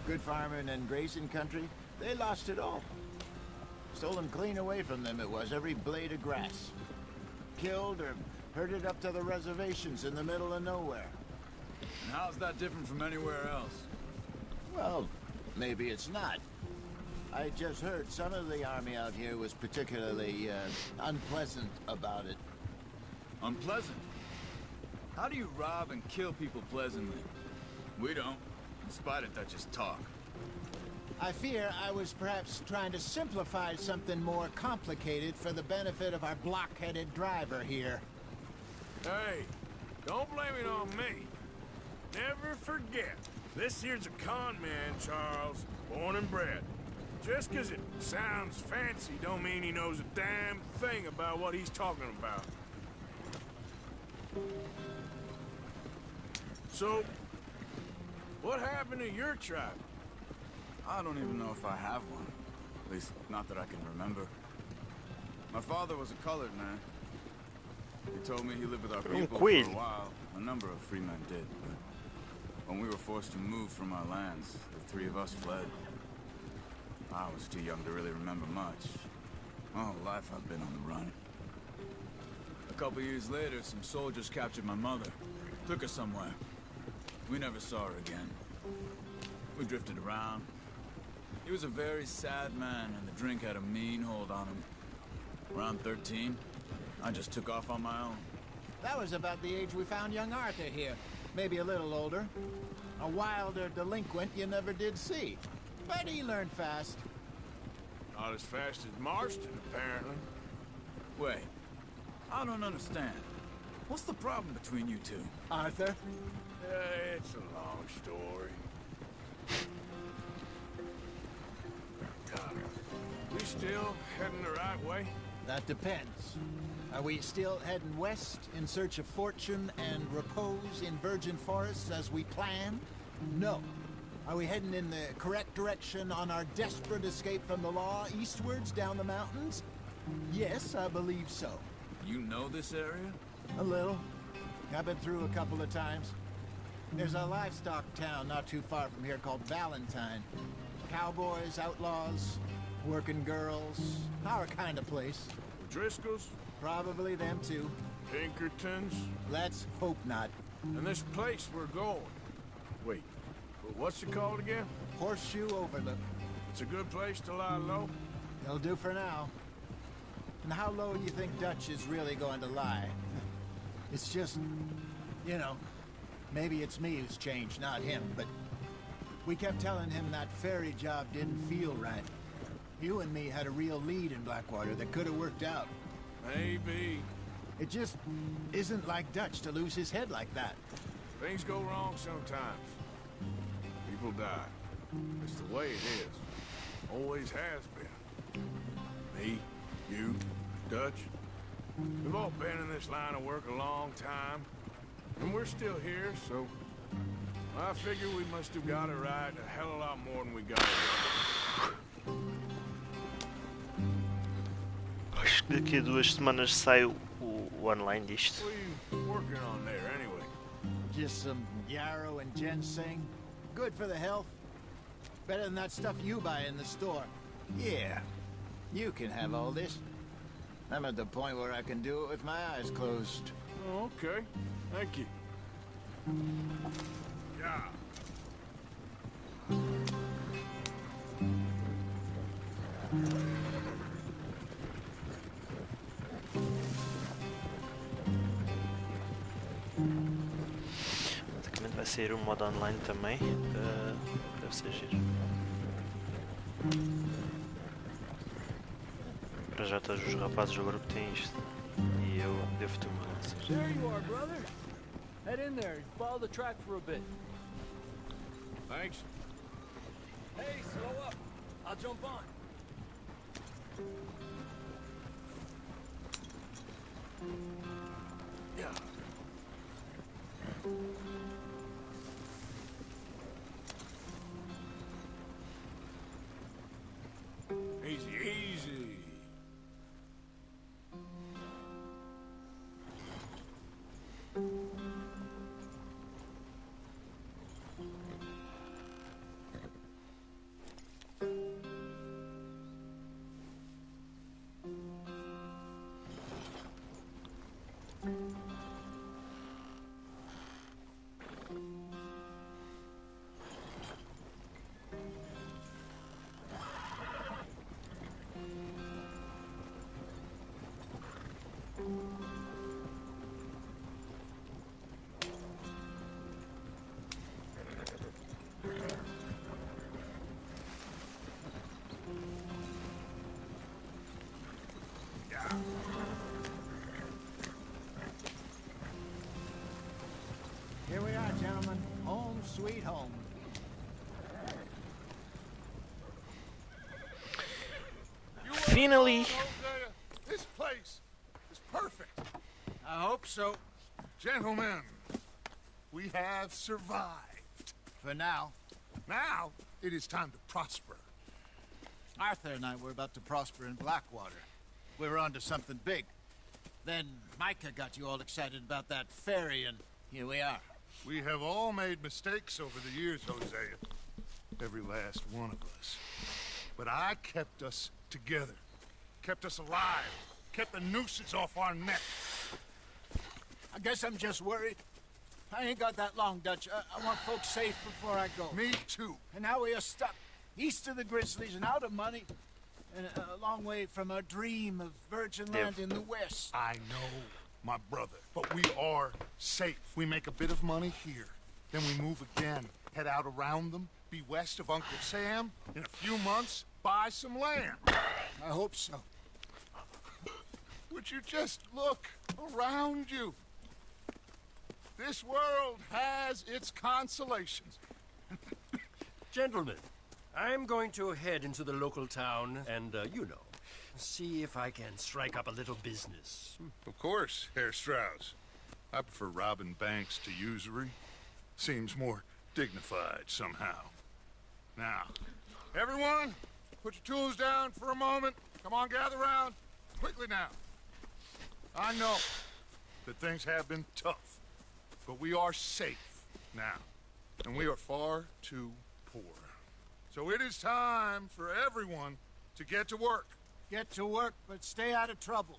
Good farming and grazing country, they lost it all. Stolen clean away from them it was, every blade of grass. Killed or herded up to the reservations in the middle of nowhere. And how's that different from anywhere else? Well, maybe it's not. I just heard some of the army out here was particularly unpleasant about it. Unpleasant? How do you rob and kill people pleasantly? We don't, in spite of Dutch's talk. I fear I was perhaps trying to simplify something more complicated for the benefit of our block-headed driver here. Hey, don't blame it on me. Never forget, this here's a con man, Charles, born and bred. Just 'cause it sounds fancy don't mean he knows a damn thing about what he's talking about. So, what happened to your tribe? I don't even know if I have one. At least, not that I can remember. My father was a colored man. He told me he lived with our people for a while. A number of free men did, but when we were forced to move from our lands, the three of us fled. I was too young to really remember much. My whole life I've been on the run. A couple years later, some soldiers captured my mother. Took her somewhere. We never saw her again. We drifted around. He was a very sad man, and the drink had a mean hold on him. Around 13, I just took off on my own. That was about the age we found young Arthur here. Maybe a little older. A wilder delinquent you never did see. But he learned fast. Not as fast as Marston, apparently. Wait, I don't understand. What's the problem between you two? Arthur? It's a long story. We still heading the right way? That depends. Are we still heading west in search of fortune and repose in virgin forests as we planned? No. Are we heading in the correct direction on our desperate escape from the law eastwards down the mountains? Yes, I believe so. You know this area? A little. I've been through a couple of times. There's a livestock town not too far from here called Valentine. Cowboys, outlaws, working girls, our kind of place. Driscolls? Probably them too. Pinkertons? Let's hope not. And this place we're going. Wait, what's it called again? Horseshoe Overlook. It's a good place to lie low? It'll do for now. And how low do you think Dutch is really going to lie? It's just, you know, maybe it's me who's changed, not him, but we kept telling him that ferry job didn't feel right. You and me had a real lead in Blackwater that could have worked out. Maybe. It just isn't like Dutch to lose his head like that. Things go wrong sometimes. People die. It's the way it is. Always has been. Me, you, Dutch. We've all been in this line of work a long time. And we're still here, so I figure we must have got it right a hell of a lot more than we got it right. Acho que daqui a 2 semanas sai o online disto. What are you working on there, anyway? Just some yarrow and ginseng. Good for the health. Better than that stuff you buy in the store. Yeah, you can have all this. I'm at the point where I can do it with my eyes closed. Oh, okay. Thank you. Yeah. Basicamente vai sair o modo online também. Deve ser giro. Para já todos os rapazes do grupo têm isto. E eu devo ter uma lança. There you are, brother. Head in there and follow the track for a bit. Thanks. Hey, slow up. I'll jump on. Yeah. Easy, easy. Here we are, gentlemen. Home sweet home. Finally! This place is perfect. I hope so. Gentlemen, we have survived. For now. Now, it is time to prosper. Arthur and I were about to prosper in Blackwater. We were onto something big. Then Micah got you all excited about that ferry, and here we are. We have all made mistakes over the years, Hosea. Every last one of us. But I kept us together. Kept us alive. Kept the nooses off our neck. I guess I'm just worried. I ain't got that long, Dutch. I want folks safe before I go. Me too. And now we are stuck east of the Grizzlies and out of money. And a long way from our dream of virgin land in the west. I know, my brother. But we are safe. We make a bit of money here. Then we move again. Head out around them. Be west of Uncle Sam. In a few months, buy some land. I hope so. Would you just look around you? This world has its consolations. Gentlemen, I'm going to head into the local town and, see if I can strike up a little business. Of course, Herr Strauss. I prefer robbing banks to usury. Seems more dignified somehow. Now, everyone, put your tools down for a moment. Come on, gather round. Quickly now. I know that things have been tough, but we are safe now, and we are far too poor. So it is time for everyone to get to work. Get to work, but stay out of trouble.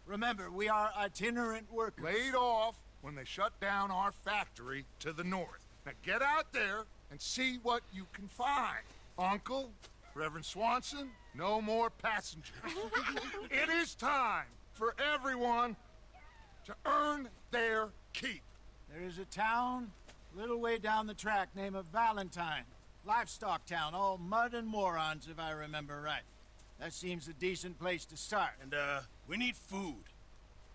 Remember, we are itinerant workers. Laid off when they shut down our factory to the north. Now get out there and see what you can find. Uncle, Reverend Swanson, no more passengers. It is time for everyone to earn their keep. There is a town a little way down the track named Valentine. Livestock town, all mud and morons, if I remember right. That seems a decent place to start. And, we need food.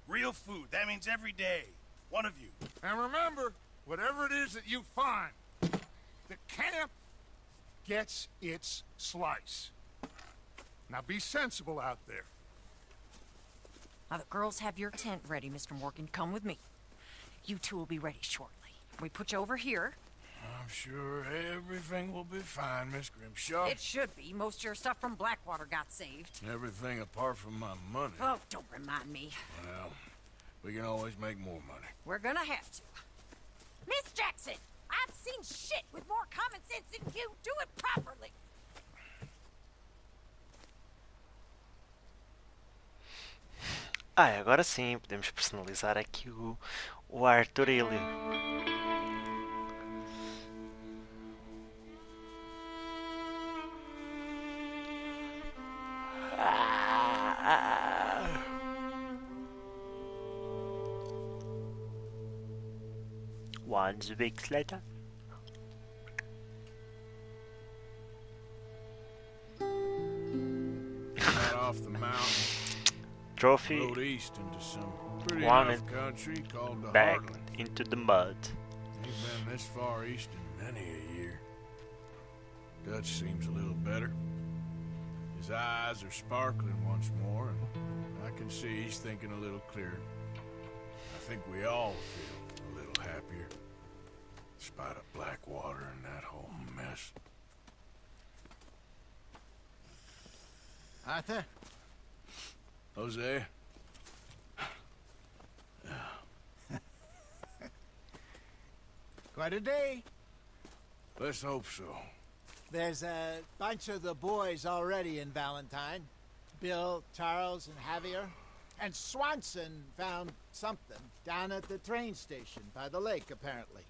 Real food. That means every day. One of you. And remember, whatever it is that you find, the camp gets its slice. Now be sensible out there. Now the girls have your tent ready, Mr. Morgan. Come with me. You two will be ready shortly. We put you over here. I'm sure everything will be fine, Miss Grimshaw. It should be. Most of your stuff from Blackwater got saved. Everything apart from my money. Oh, don't remind me. Well, we can always make more money. We're gonna have to. Miss Jackson, I I've seen shit with more common sense than you. Do it properly. Ah, e agora sim, podemos personalizar aqui o Arthur ele. One weeks later. Got off the mountain. Trophy. Rode east into some pretty Wanted enough country called the back Heartland. into the mud. Ain't been this far east in many a year. Dutch seems a little better. His eyes are sparkling once more, and I can see he's thinking a little clearer. I think we all feel a little happier, in spite of Blackwater and that whole mess. Arthur? Jose? Quite a day. Let's hope so. There's a bunch of the boys already in Valentine. Bill, Charles, and Javier. And Swanson found something down at the train station by the lake, apparently.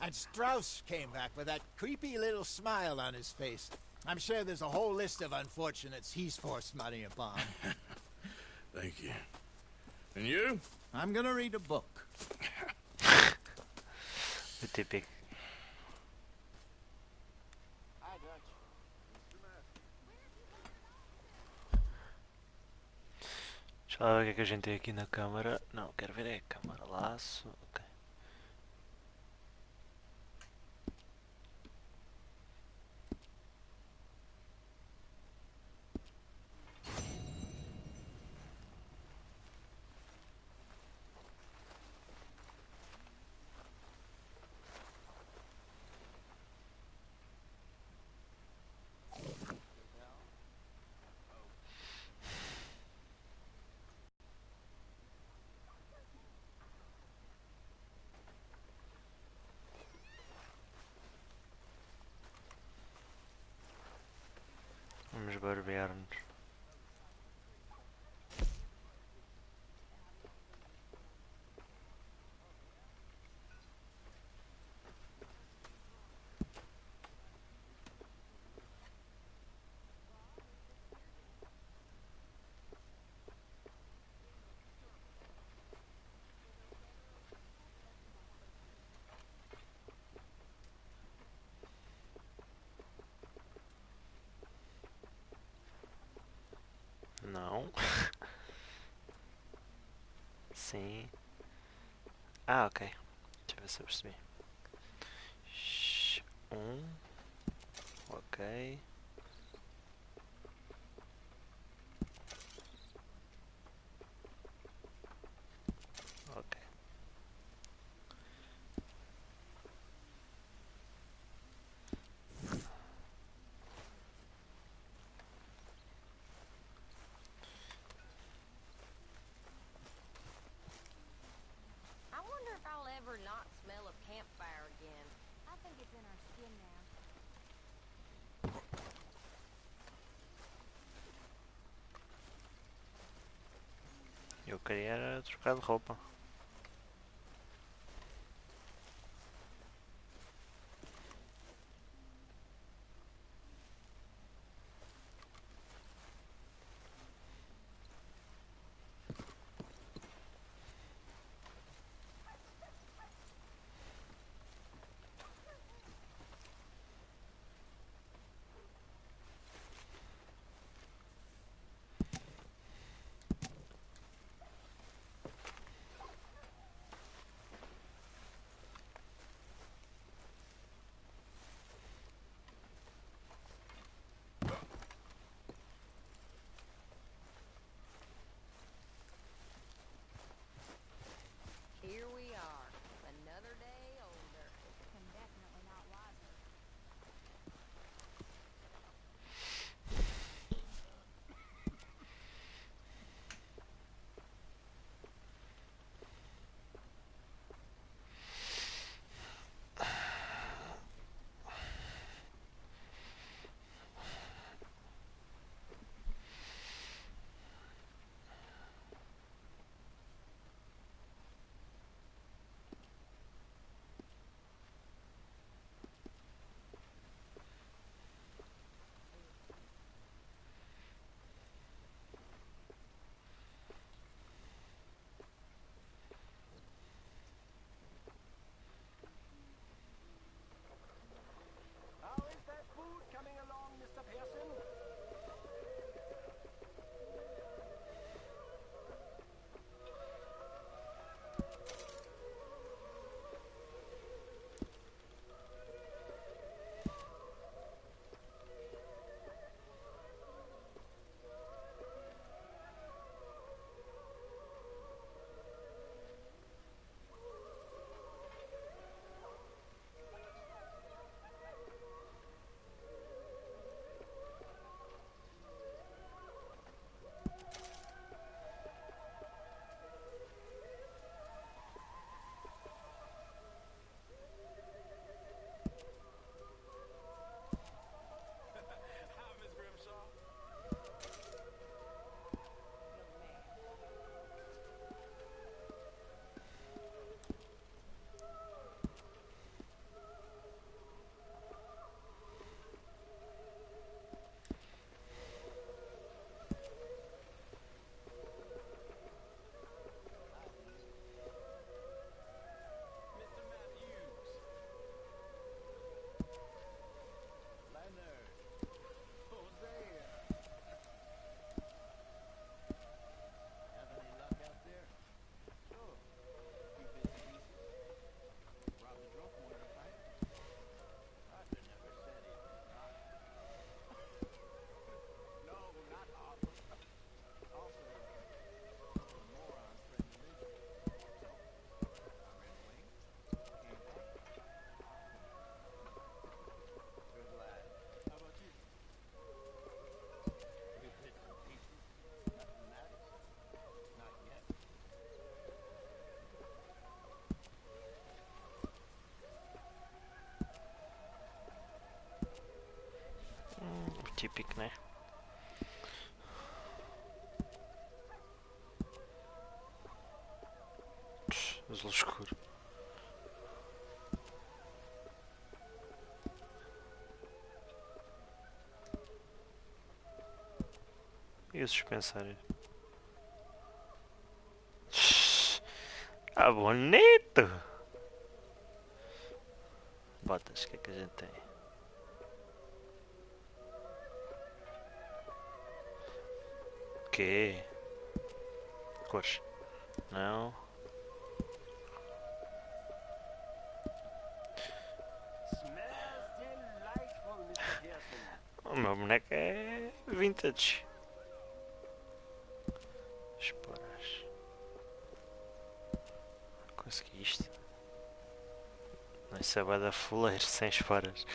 And Strauss came back with that creepy little smile on his face. I'm sure there's a whole list of unfortunates he's forced money upon. Thank you. And you? I'm gonna read a book. The typic. Deixa eu ver o que é que a gente tem aqui na câmara. Não, quero ver é a câmara. Laço. Ok. Vamos barbear-nos. Não. Sim. Ah, ok. Deixa eu ver se eu percebi. Ok. Ok. I wonder if I'll ever not smell a campfire again. I think it's in our skin now. Eu queria era trocar de roupa. Típico, né? Azul escuro. E o suspensário? Ah, bonito! Botas, o que é que a gente tem? O quê? Cores? Não. O meu boneco é vintage. Esporas. Consegui isto. Não se vai dar fuleiro sem esporas.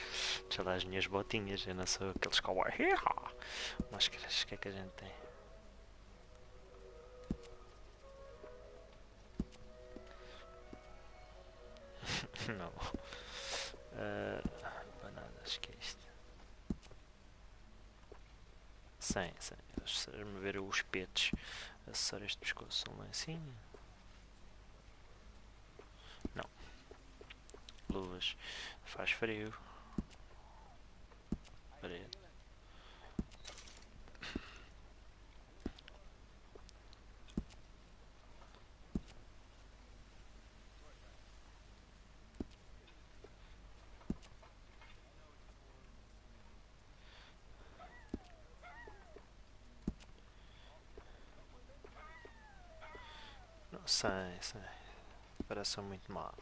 Deixa lá as minhas botinhas. Eu não sou aqueles kawaii. Máscaras, o que é que a gente tem? Não. Bananas, que é isto? 100. Vamos ver os petos. Acessórios de pescoço. Um lencinho. Não. Luvas. Faz frio. Parede. Não sei. Parece muito mal.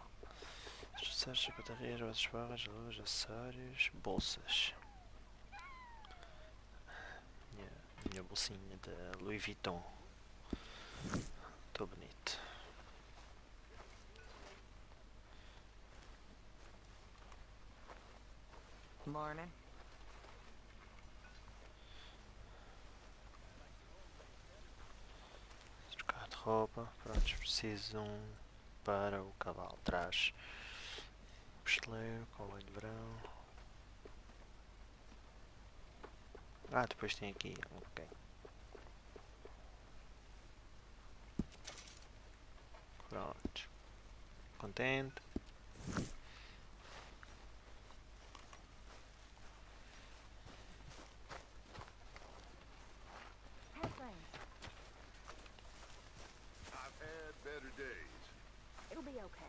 Acessórios, baterias, outras barras, luvas, acessórios, bolsas. Minha bolsinha da Louis Vuitton. Estou bonito. Morning. Trocar de roupa. Prontos, precisam para o cavalo. Trás. Mochileiro, colete de verão. Ah, depois tem aqui. Ok. Pronto. Contente. I've had better days. It'll be okay.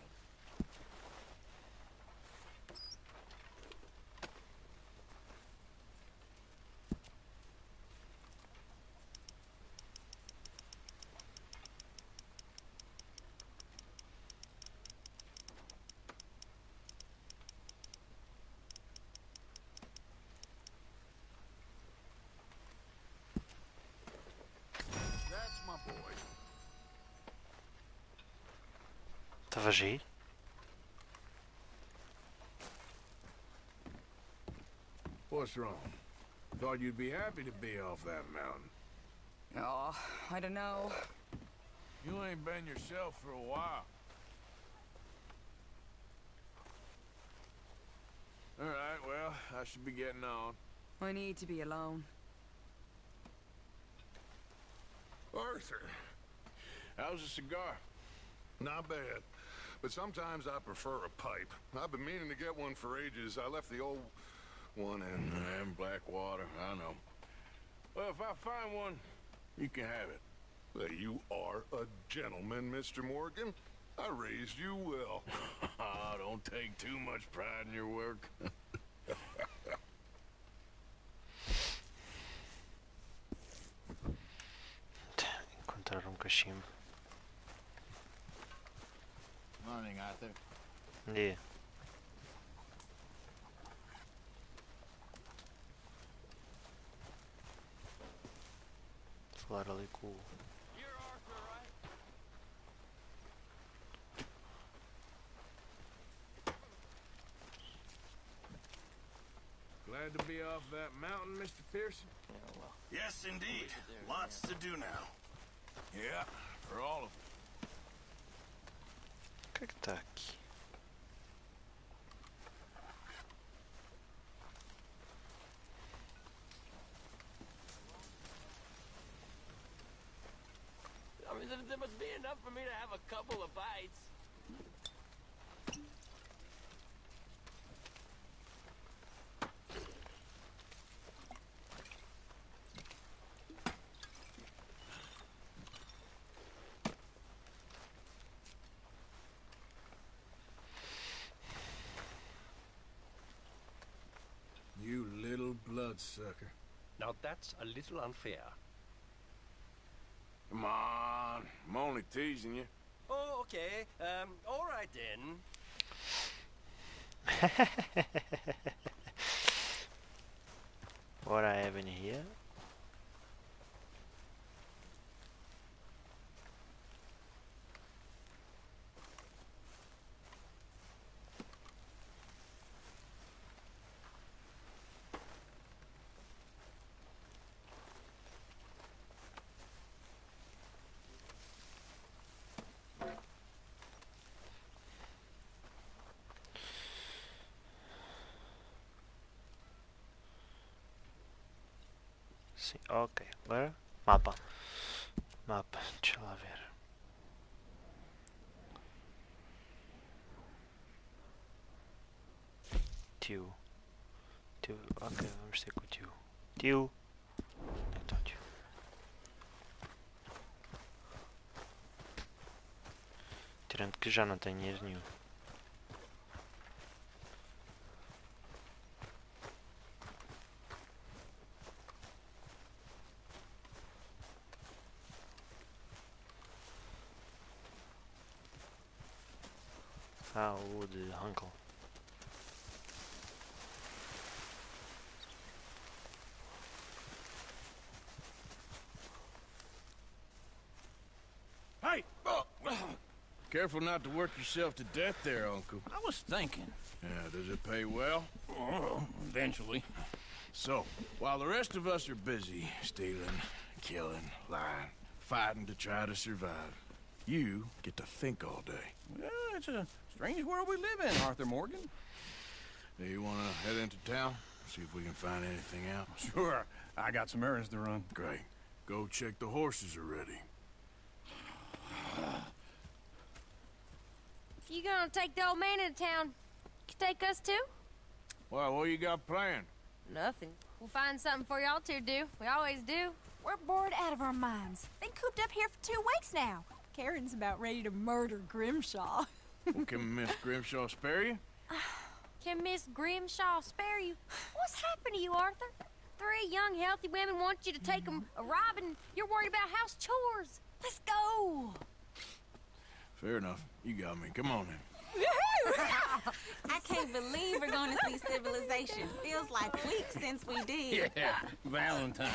That's my boy. Estava giro. What's wrong? Thought you'd be happy to be off that mountain. Oh, I don't know. You ain't been yourself for a while. All right, well, I should be getting on. I need to be alone. Arthur, How's a cigar? not bad. But sometimes I prefer a pipe. I've been meaning to get one for ages. I left the old one in Blackwater, I know. Well, if I find one, you can have it. Well, you are a gentleman, Mr. Morgan. I raised you well. Don't take too much pride in your work. Encontrar cachimbo. Morning, Arthur. Yeah. Falar ali com o... Glad to be off that mountain, Mr. Pearson? Yes, indeed. Lots to do now. Yeah, for all of us. O que é que está aqui? There must be enough for me to have a couple of bites. You little bloodsucker. Now that's a little unfair. Come on, I'm only teasing you. Oh, okay. All right then. What I have in here? Sim, ok, agora mapa. Mapa, deixa lá ver. Tio. Tio, ok, vamos ter com o tio. Tio. Onde é que está o tio? Tirando que já não tenho dinheiro nenhum. Ah, o de Uncle. Hey! Careful not to work yourself to death there, Uncle. I was thinking. Yeah, does it pay well? Oh, eventually. So, while the rest of us are busy stealing, killing, lying, fighting to try to survive, you get to think all day. Well, it's a strange world we live in, Arthur Morgan. Do you want to head into town? See if we can find anything out? Sure. I got some errands to run. Great. Go check the horses are ready. You gonna take the old man into town? You take us too? Well, what you got planned? Nothing. We'll find something for y'all to do. We always do. We're bored out of our minds. Been cooped up here for 2 weeks now. Karen's about ready to murder Grimshaw. Well, can Miss Grimshaw spare you? Can Miss Grimshaw spare you? What's happened to you, Arthur? 3 young, healthy women want you to take them a robbing. You're worried about house chores. Let's go. Fair enough. You got me. Come on then. I can't believe we're going to see civilization. Feels like weeks since we did. Yeah, Valentine.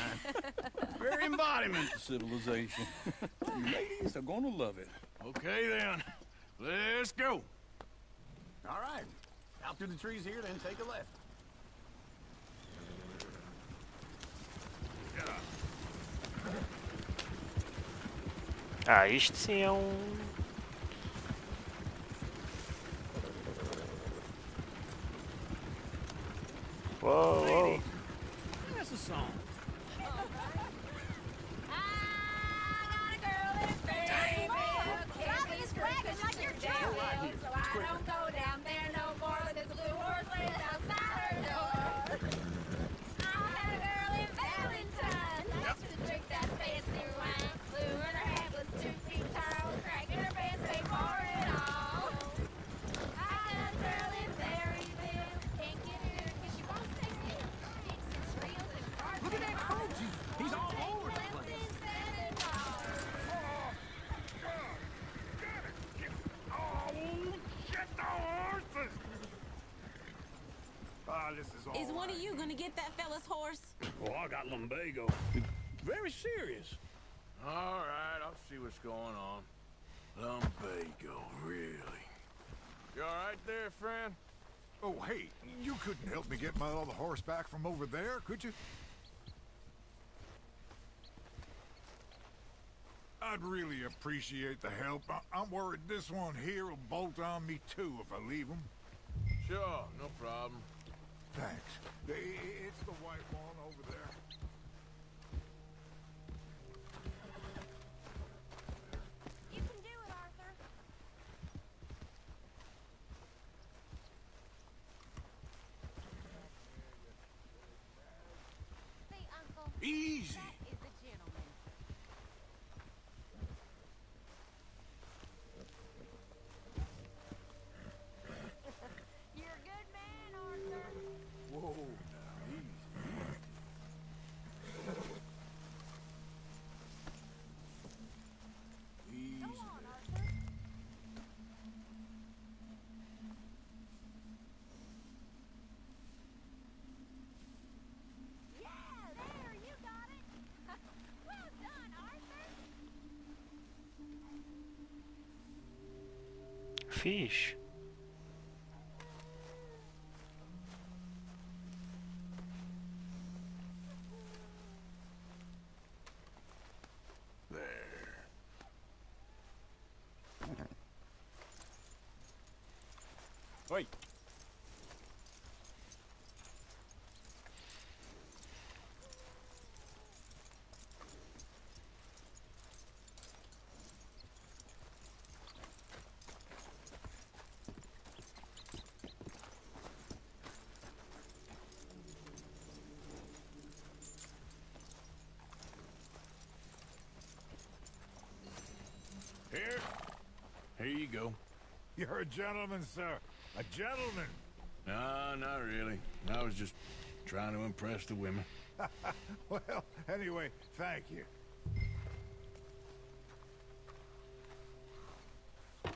Very embodiment of civilization. You ladies are going to love it. Okay then. Let's go. All right. Out through the trees here, then take a left. Ah, isto sim é um... Whoa, whoa. That's a song. Is one of you gonna get that fella's horse? Oh, I got lumbago. Very serious. All right, I'll see what's going on. Lumbago, really? You all right there, friend? Oh, hey, you couldn't help me get my other horse back from over there, could you? I'd really appreciate the help. I'm worried this one here will bolt on me too if I leave him. Sure, no problem. Thanks. It's the white one over there. Easy. That is a gentleman. You're a good man, Arthur. Whoa, now, easy. Easy. Go on, Arthur. Yeah, there, you got it. Well done, Arthur. Fixe. There. Wait. Here you go. You're a gentleman, sir. A gentleman. No, not really. I was just trying to impress the women. Well, anyway, thank you. Come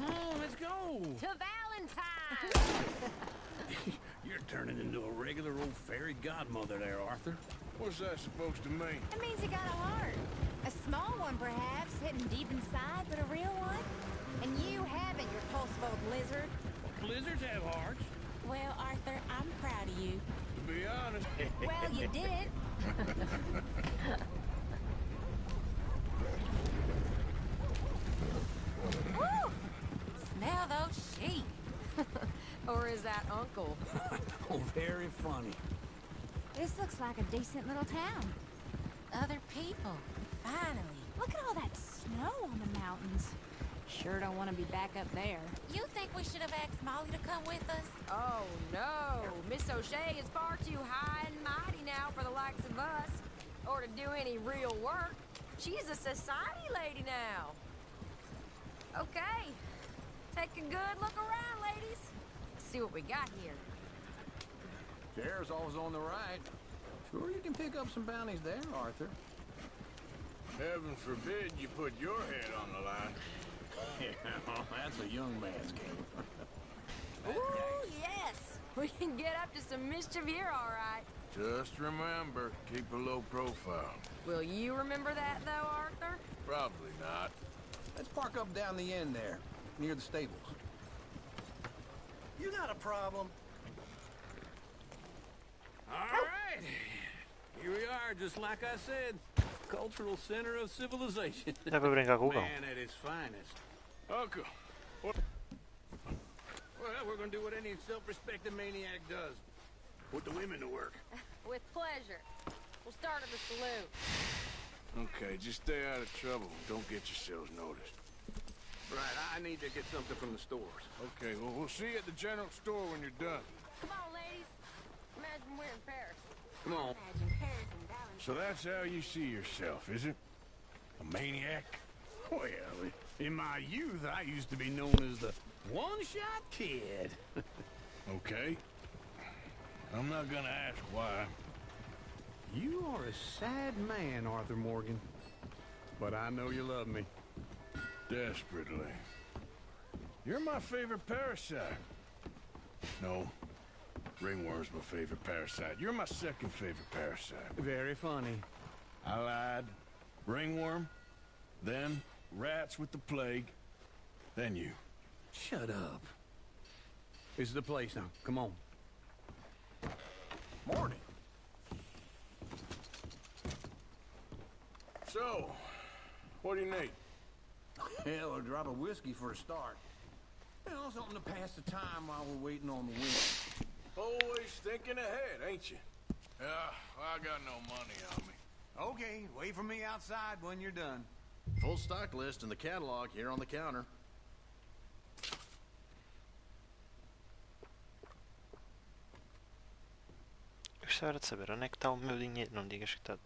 on, let's go. To Valentine. You're turning into a regular old fairy godmother there, Arthur. What's that supposed to mean? It means you got a heart. A small one, perhaps, hidden deep inside, but a real one. And you haven't, your pulse-folk lizard. Blizzards have hearts. Well, Arthur, I'm proud of you. To be honest. Well, you did. Woo! Smell those sheep. Or is that Uncle? Oh, very funny. This looks like a decent little town. Other people. Finally. Look at all that snow on the mountains. Sure don't want to be back up there. You think we should have asked Molly to come with us? Oh, no. Miss O'Shea is far too high and mighty now for the likes of us. Or to do any real work. She's a society lady now. Okay. Take a good look around, ladies. See what we got here. Chair's always on the right. Sure you can pick up some bounties there, Arthur. Heaven forbid you put your head on the line. Yeah, that's a young man's game. Ooh, yes. We can get up to some mischief here, all right. Just remember, keep a low profile. Will you remember that, though, Arthur? Probably not. Let's park up down the end there, near the stables. You got a problem? All right. Here we are, just like I said. Cultural center of civilization. Dá pra brincar com o cão. Man at his finest. Uncle, what? Well, we're gonna do what any self-respecting maniac does. Put the women to work. With pleasure. We'll start at the saloon. Okay, just stay out of trouble. Don't get yourselves noticed. Right, I need to get something from the stores. Okay, well, we'll see you at the general store when you're done. Come on, ladies. Imagine we're in Paris. Come on. Imagine Paris and Valentine. So that's how you see yourself, is it? A maniac? Well, in my youth, I used to be known as the one-shot kid. Okay. I'm not gonna ask why. You are a sad man, Arthur Morgan. But I know you love me. Desperately. You're my favorite parasite. No. Ringworm's my favorite parasite. You're my second favorite parasite. Very funny. I lied. Ringworm, then rats with the plague, then you. Shut up. This is the place now. Come on. Morning. So, what do you need? Hell, a drop of whiskey for a start. You know, something to pass the time while we're waiting on the wind. Always thinking ahead, ain't you? Yeah, I got no money on me. Okay, wait for me outside when you're done. Full stock list in the catalog here on the counter. gostava de saber onde é que está o meu dinheiro. Não digas que está.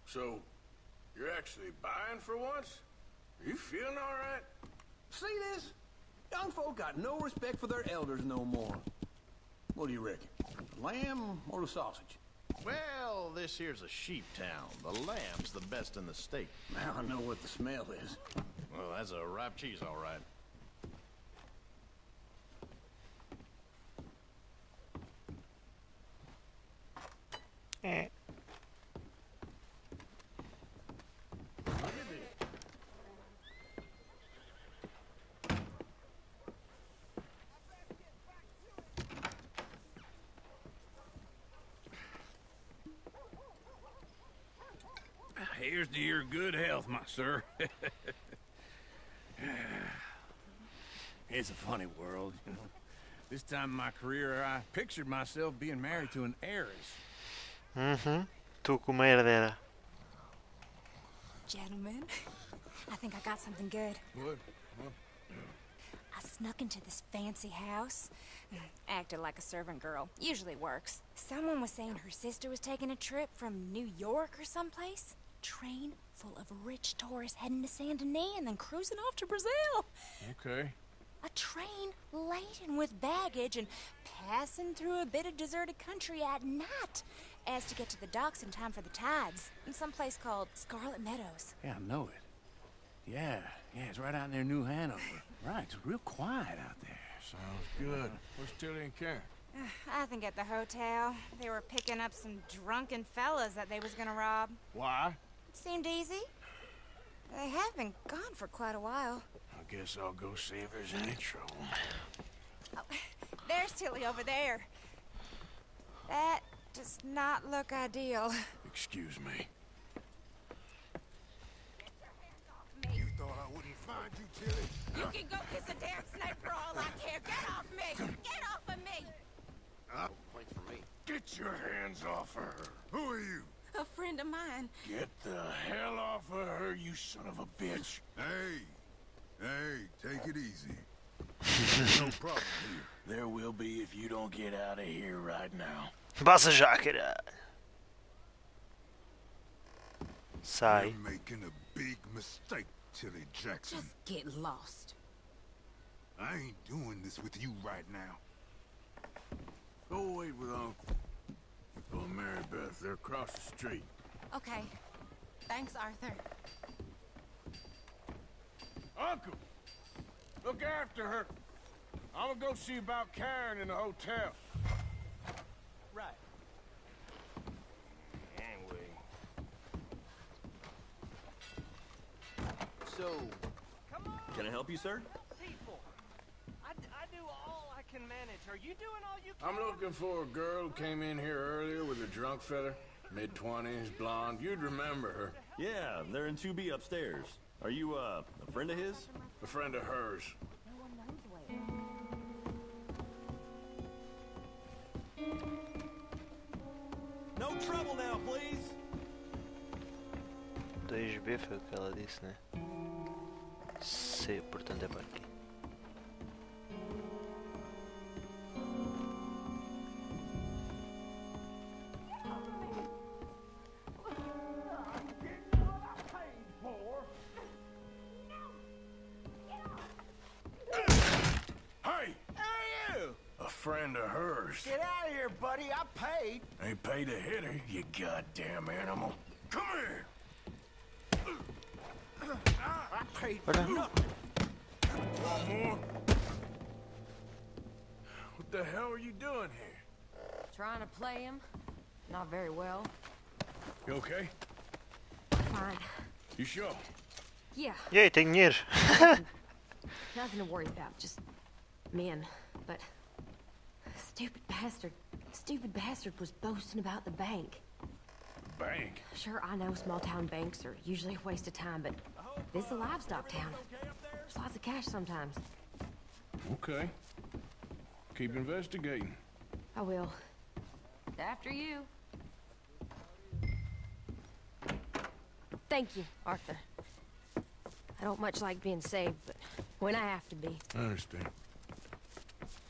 So, you're actually buying for once? Are you feeling all right? See this? Young folk got no respect for their elders no more. What do you reckon? The lamb or the sausage? Well, this here's a sheep town. The lamb's the best in the state. Now I know what the smell is. Well, that's a ripe cheese, all right. Here's to your good health, my sir. It's a funny world, you know. This time in my career, I pictured myself being married to an heiress. Tu com uma herdeira. Gentlemen, I think I got something good. What? I snuck into this fancy house. Acted like a servant girl. Usually works. Someone was saying her sister was taking a trip from New York or someplace. Train full of rich tourists heading to Saint Denis and then cruising off to Brazil. Okay. A train laden with baggage and passing through a bit of deserted country at night as to get to the docks in time for the tides in some place called Scarlet Meadows. Yeah, I know it. Yeah, it's right out near New Hanover. Right, it's real quiet out there. Sounds good. Where's Tilly and Karen? I think at the hotel. They were picking up some drunken fellas that they was gonna rob. Why? Seemed easy. They have been gone for quite a while. I guess I'll go see if there's any trouble. Oh, there's Tilly over there. That does not look ideal. Excuse me. You thought I wouldn't find you, Tilly? You can go kiss a damn snake for all I care. Get off me! Get off of me! Wait for me. Get your hands off her. Who are you? A friend of mine. Get the hell off of her, you son of a bitch. Hey, take it easy. There's no problem here. There will be if you don't get out of here right now. Passa já, caralho. Sai. You're making a big mistake, Tilly Jackson. Just get lost. I ain't doing this with you right now. Go wait with Uncle. Oh, Mary Beth, they're across the street. Okay. Thanks, Arthur. Uncle! Look after her. I'm gonna go see about Karen in the hotel. Right. Anyway. So, can I help you, sir? People, I do all I can manage. Are you doing all you can? I'm looking for a girl who came in here earlier with a drunk fella. Mid-20s, blonde. You'd remember her. Yeah, they're in 2B upstairs. Are you, a friend of his? A friend of hers. No trouble now, please. 2B foi o que ela disse, né? C, portanto é para aqui. Friend of hers. Get out of here, buddy. I paid. Ain't paid to hit her, you goddamn animal. Come here. I paid for nothing. One more. What the hell are you doing here? Trying to play him. Not very well. You okay? Fine. You sure? Yeah. E aí, tem dinheiro? Nothing to worry about. Just men. But stupid bastard was boasting about the bank. Bank? Sure, I know small town banks are usually a waste of time, but this is a livestock town. There's lots of cash sometimes. Okay. Keep investigating. I will. After you. Thank you, Arthur. I don't much like being saved, but when I have to be. I understand.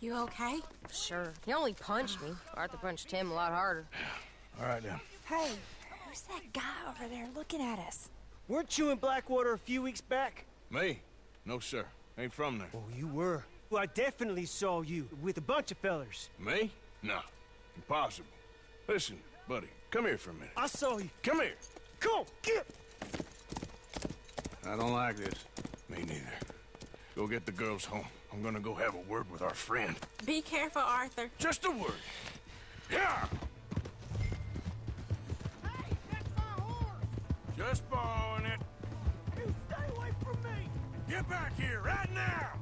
You okay? Sure. He only punched me. Arthur punched him a lot harder. All right, now. Hey, who's that guy over there looking at us? Weren't you in Blackwater a few weeks back? Me? No, sir. Ain't from there. Oh, you were. Well, I definitely saw you with a bunch of fellers. Me? No. Impossible. Listen, buddy, come here for a minute. I saw you. Come here. Come on, get! I don't like this. Me neither. Go get the girls home. I'm gonna go have a word with our friend. Be careful, Arthur. Just a word. Yeah! Hey, that's my horse! Just borrowing it. You stay away from me! Get back here, right now!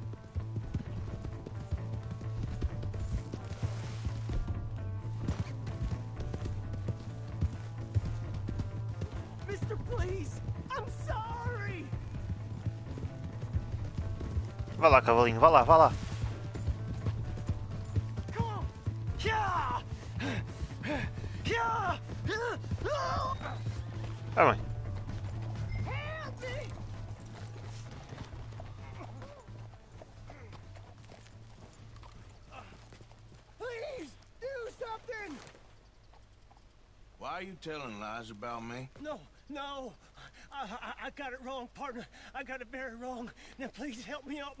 Mister, please! I'm sorry! Vá lá, cavalinho, vá lá, vá lá. Come on! Yeah! Yeah! Vai, mãe. Help me! Please, do something! Why are you telling lies about me? No. I got it wrong, partner. I got it very wrong. Now, please help me up.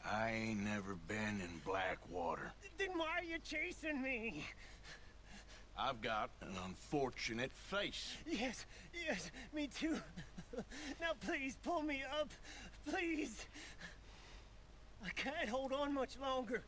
I ain't never been in Blackwater. Then why are you chasing me? I've got an unfortunate face. Yes, me too. Now, please, pull me up. Please. I can't hold on much longer.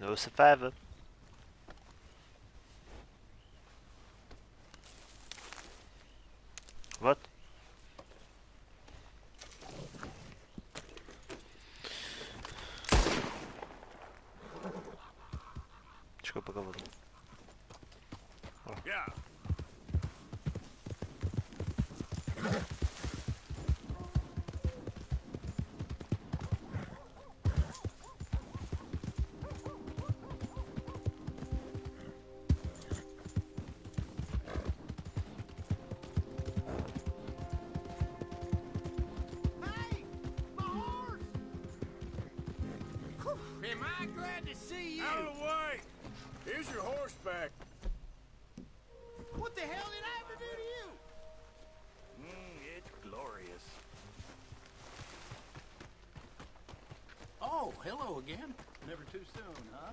No survivor. What? Desculpa, cavalinho. Yeah. Am I glad to see you? Out of the way! Here's your horseback. What the hell did I ever do to you? It's glorious. Oh, hello again. Never too soon, huh?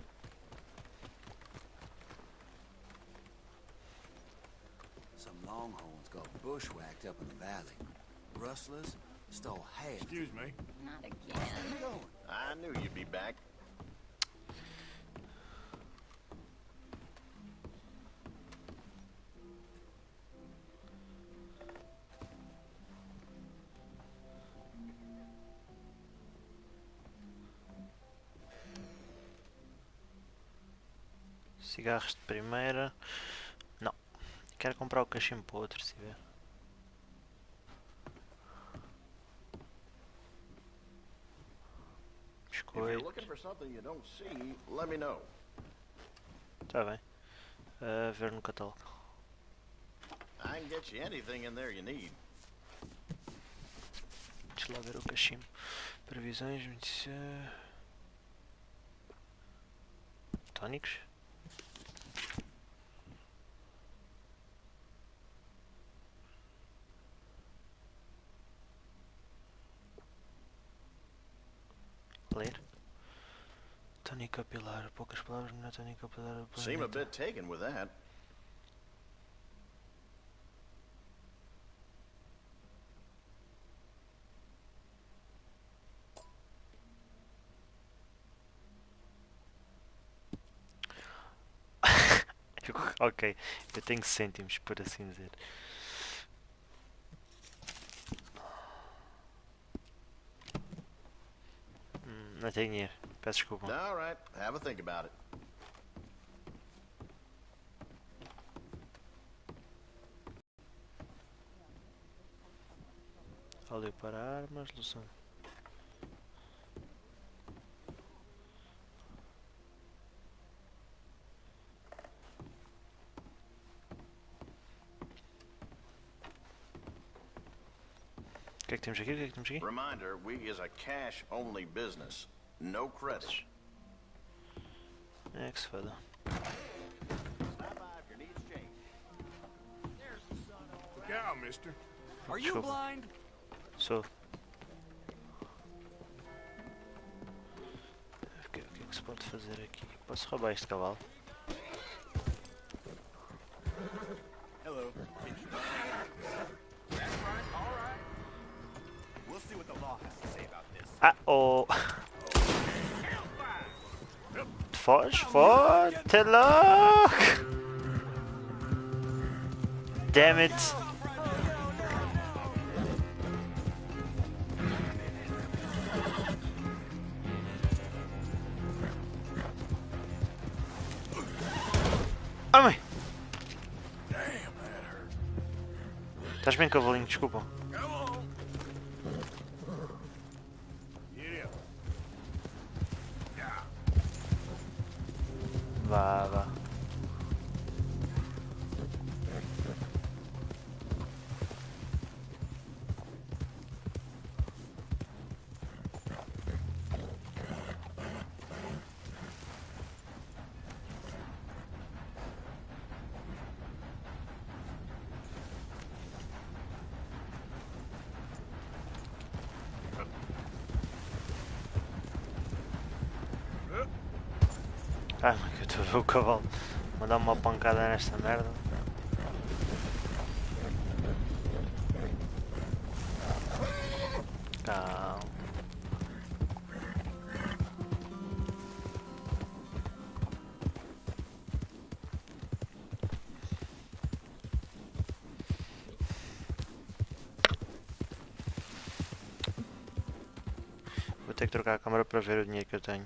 Some longhorns got bushwhacked up in the valley. Rustlers stole half. Excuse me. Not again. I knew you'd be back. Cigarros de primeira. Não. Quero comprar o cachimbo para outro, se tiver. If you're Biscoito. looking for something you don't see, let me know. Tá bem. Ver no catálogo. I can get you anything in there you need. Deixa lá ver o cachimbo. Previsões. Tónicos. Ler. Tônica capilar. Poucas palavras, não é tônica capilar. Seem a bit taken with that. Ok, eu tenho cêntimos, por assim dizer. Não tenho dinheiro. Peço desculpa. All right, have a think about it. Óleo para armas, loção. O que é que temos aqui? O que é que temos aqui? Reminder, we is a cash-only business. No credit. É que se foda. Look out, mister. Are you blind? Sou. O que é que se pode fazer aqui? Posso roubar este cavalo? Hello. That's right. All right. We'll see what the law has to say about this. Ah, oh. Foge, foge, te louco! Damn it! Ah, mãe! Estás bem, cavalinho? Desculpa. Vá, vá. Ai, mano, que eu estou a ver o cavalo mandar uma pancada nesta merda. Calma. Vou ter que trocar a câmera para ver o dinheiro que eu tenho.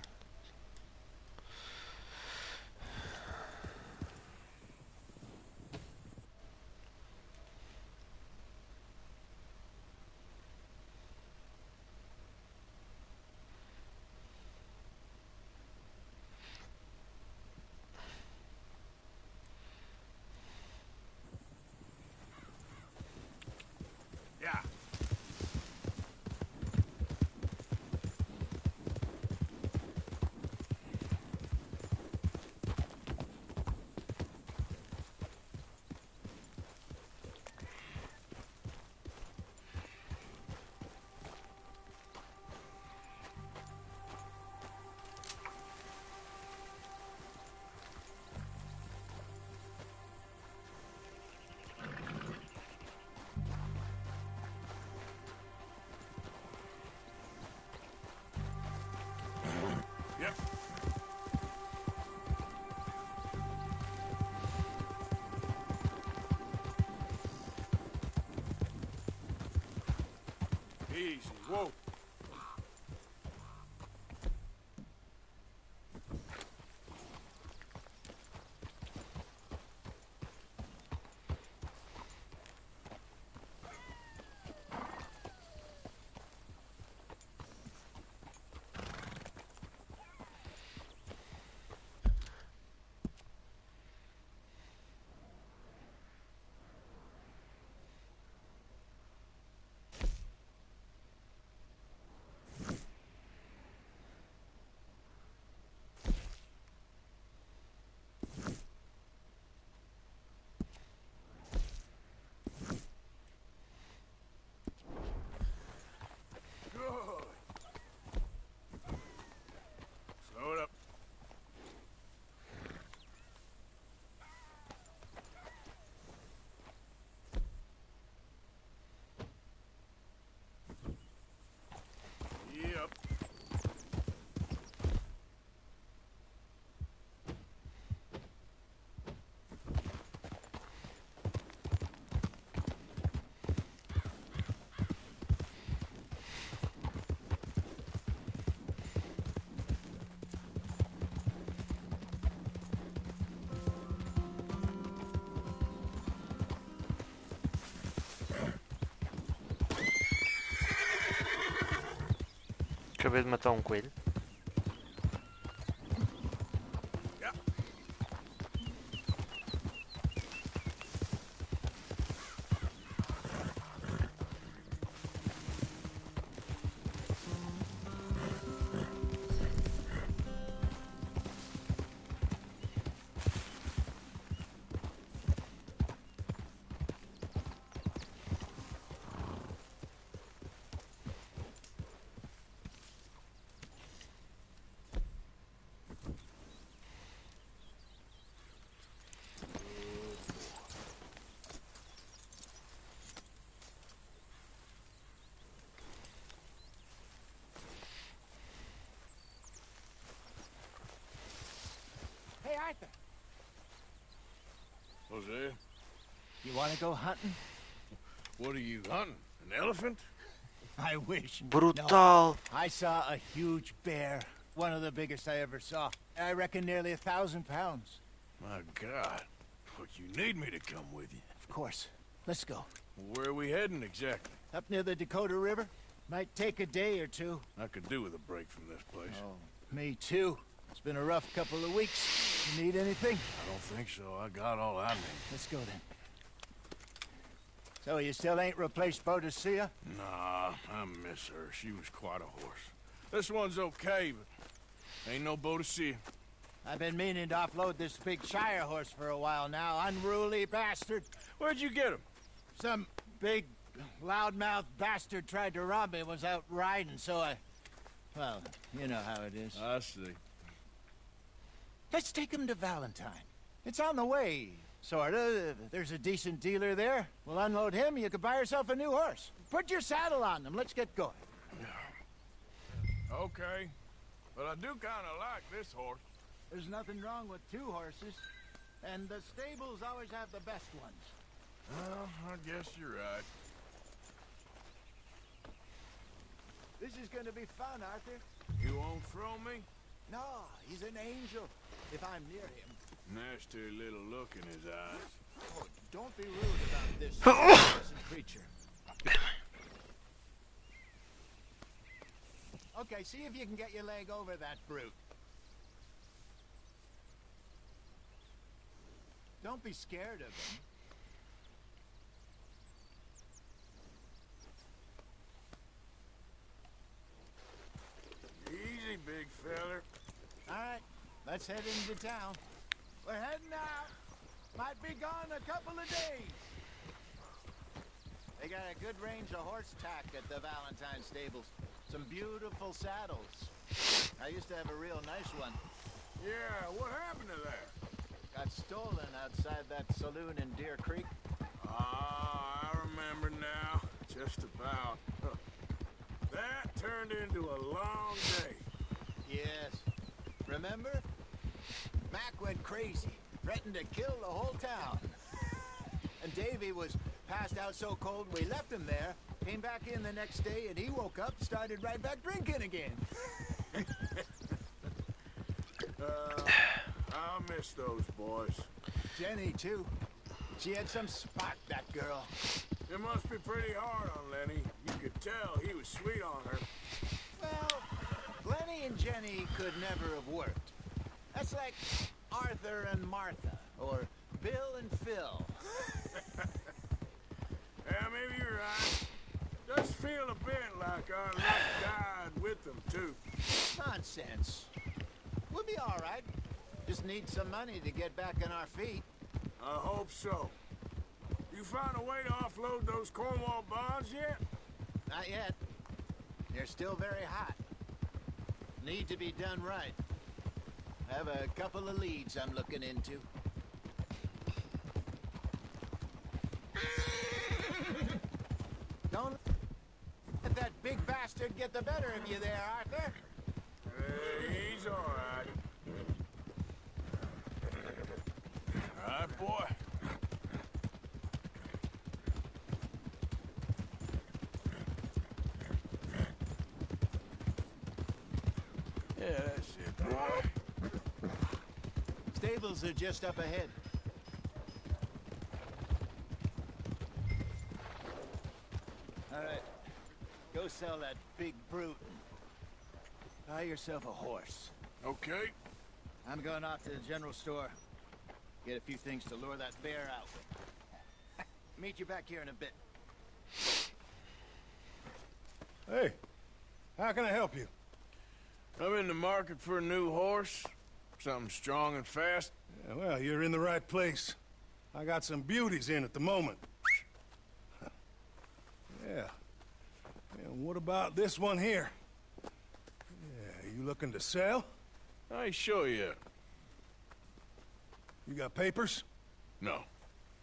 Yep. Easy, whoa. acabei de matar um coelho. Hey, Arthur. Hosea, You want to go hunting? what are you hunting? An elephant? I wish. Brutal. No, I saw a huge bear. One of the biggest I ever saw. I reckon nearly 1,000 pounds. My God. Look, you need me to come with you. Of course. Let's go. Where are we heading exactly? Up near the Dakota River. Might take a day or two. I could do with a break from this place. Oh, me too. It's been a rough couple of weeks. You need anything? I don't think so. I got all I need. Let's go then. So you still ain't replaced Boadicea? Nah, I miss her. She was quite a horse. This one's okay, but ain't no Boadicea. I've been meaning to offload this big Shire horse for a while now. Unruly bastard. Where'd you get him? Some big, loudmouth bastard tried to rob me and was out riding, so I... Well, you know how it is. I see. Let's take him to Valentine. It's on the way, sorta. There's a decent dealer there. We'll unload him, you could buy yourself a new horse. Put your saddle on them, let's get going. Okay, but I do kind of like this horse. There's nothing wrong with two horses, and the stables always have the best ones. Well, I guess you're right. This is gonna be fun, Arthur. You won't throw me? No, he's an angel, if I'm near him. Nasty little look in his eyes. Oh, don't be rude about this innocent creature. Okay, see if you can get your leg over that brute. Don't be scared of him. Easy, big feller. All right, let's head into town. We're heading out. Might be gone a couple of days. They got a good range of horse tack at the Valentine stables. Some beautiful saddles. I used to have a real nice one. Yeah, what happened to that? Got stolen outside that saloon in Deer Creek. Ah, I remember now. Just about. That turned into a long day. Yes. Remember? Mac went crazy, threatened to kill the whole town. And Davy was passed out so cold we left him there, came back in the next day, and he woke up, started right back drinking again. I miss those boys. Jenny, too. She had some spark, that girl. It must be pretty hard on Lenny. You could tell he was sweet on her. Well, Lenny and Jenny could never have worked. That's like Arthur and Martha, or Bill and Phil. Yeah, maybe you're right. Does feel a bit like our luck died with them, too. Nonsense. We'll be all right. Just need some money to get back on our feet. I hope so. You found a way to offload those Cornwall bonds yet? Not yet. They're still very hot. Need to be done right. I have a couple of leads I'm looking into. Don't let that big bastard get the better of you there, Arthur. He's all right. All right, boy. Yeah, that's it, boy. Stables are just up ahead. All right. Go sell that big brute. buy yourself a horse. Okay. I'm going off to the general store. Get a few things to lure that bear out with. Meet you back here in a bit. Hey, how can I help you? I'm in the market for a new horse. Something strong and fast. Yeah, well, you're in the right place. I got some beauties in at the moment. Yeah. And what about this one here? Yeah, you looking to sell? I show you. You got papers? No.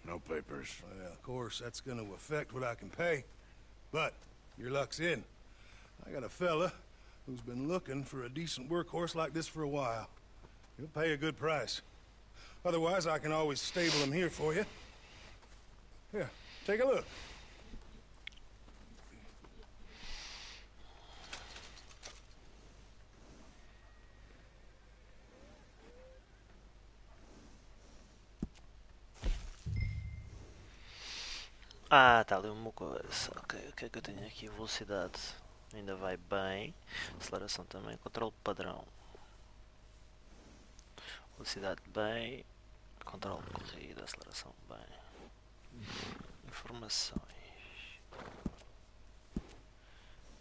No papers. Well, of course, that's gonna affect what I can pay. But your luck's in. I got a fella who's been looking for a decent workhorse like this for a while. He'll pay a good price. Otherwise, I can always stable him here for you. Here, take a look. Ah, tá ali uma coisa. Ok, o que é que eu tenho aqui? Velocidade ainda vai bem. Aceleração também. Controle padrão. Velocidade bem. Controle de corrida. Aceleração bem. Informações.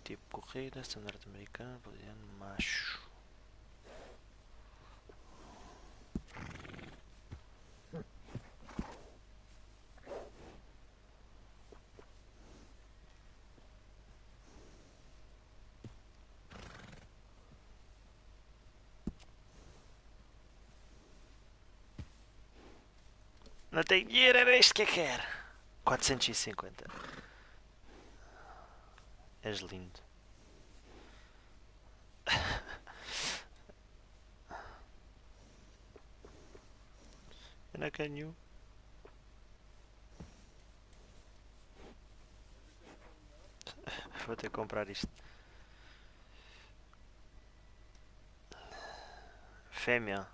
Tipo corrida. Standard americano. Boliviano. Macho. Não tem dinheiro, era este que eu quero. 450. És lindo. Eu não quero nenhum. Vou ter que comprar isto. Fêmea.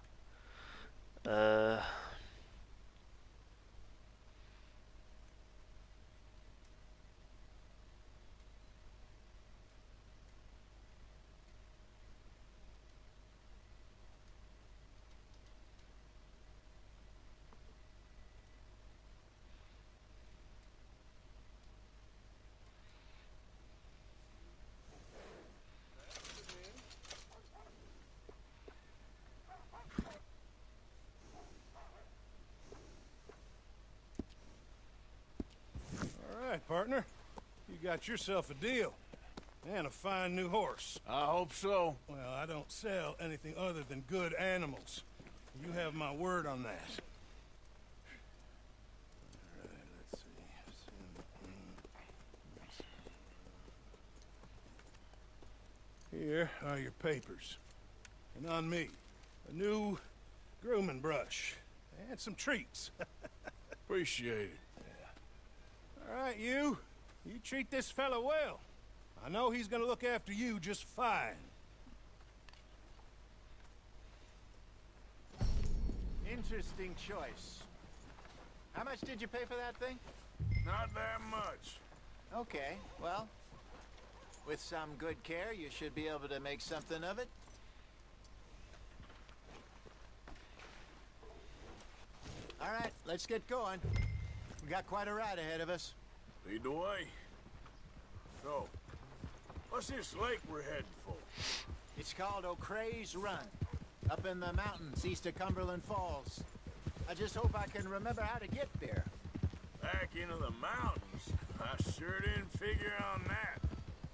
Partner, you got yourself a deal. And a fine new horse. I hope so. Well, I don't sell anything other than good animals. You have my word on that. All right, let's see. Here are your papers. And on me, a new grooming brush. And some treats. Appreciate it. All right, you treat this fella well. I know he's gonna look after you just fine. Interesting choice. How much did you pay for that thing? Not that much. Okay, well, with some good care, you should be able to make something of it. All right, let's get going. We got quite a ride ahead of us. Lead the way. So, what's this lake we're heading for? It's called O'Creagh's Run, up in the mountains east of Cumberland Falls. I just hope I can remember how to get there. Back into the mountains? I sure didn't figure on that.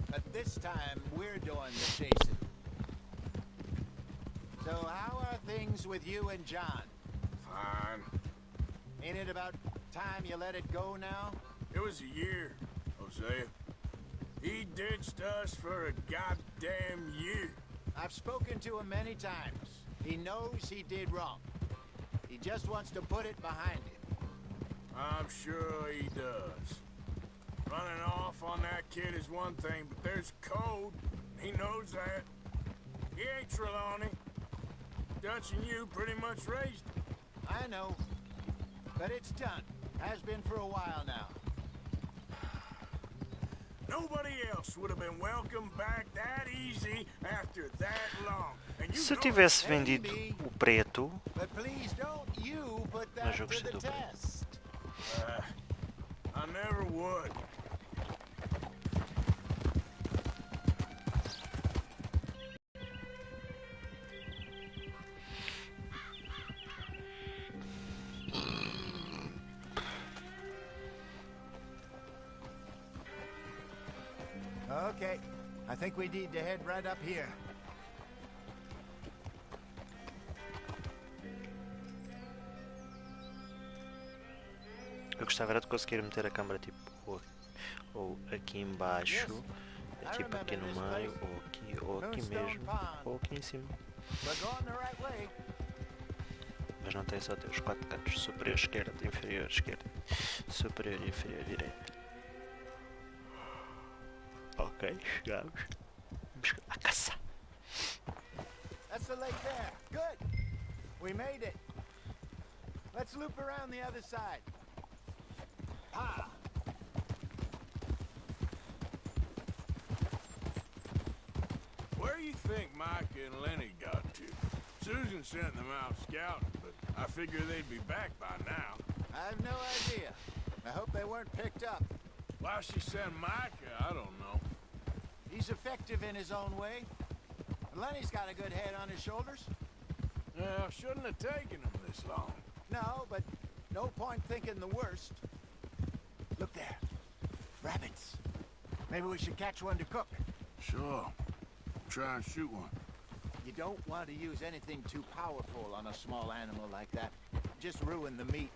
But this time, we're doing the chasing. So how are things with you and John? Fine. Ain't it about time you let it go now? It was a year, Hosea. He ditched us for a goddamn year. I've spoken to him many times. He knows he did wrong. He just wants to put it behind him. I'm sure he does. Running off on that kid is one thing, but there's code. He knows that. He ain't Trelawney. Dutch and you pretty much raised him. I know. But it's done. Has been for a while now. Nobody else would have been welcomed back that easy after that long. And you Se eu go- tivesse vendido o preto, But please don't you put mas that eu to gostei the do preto. test. I never would. Okay, I think we need to head right up here. Eu gostava era de conseguir meter a câmera tipo ou aqui embaixo, tipo aqui no meio, ou aqui mesmo, ou aqui em cima. We're going the right way. Mas não tem só ter os 4 cantos, superior esquerda, inferior esquerda, superior e inferior direita. Ok, chegamos. Vamos à caça. That's the lake there. Good. We made it. Let's loop around the other side. Ah. Where do you think Micah and Lenny got to? Susan sent them out scouting, but I figure they'd be back by now. I have no idea. I hope they weren't picked up. Why she sent Micah, I don't know. He's effective in his own way. And Lenny's got a good head on his shoulders. Well, shouldn't have taken him this long. No, but no point thinking the worst. Look there. Rabbits. Maybe we should catch one to cook. Sure. Try and shoot one. You don't want to use anything too powerful on a small animal like that. Just ruin the meat.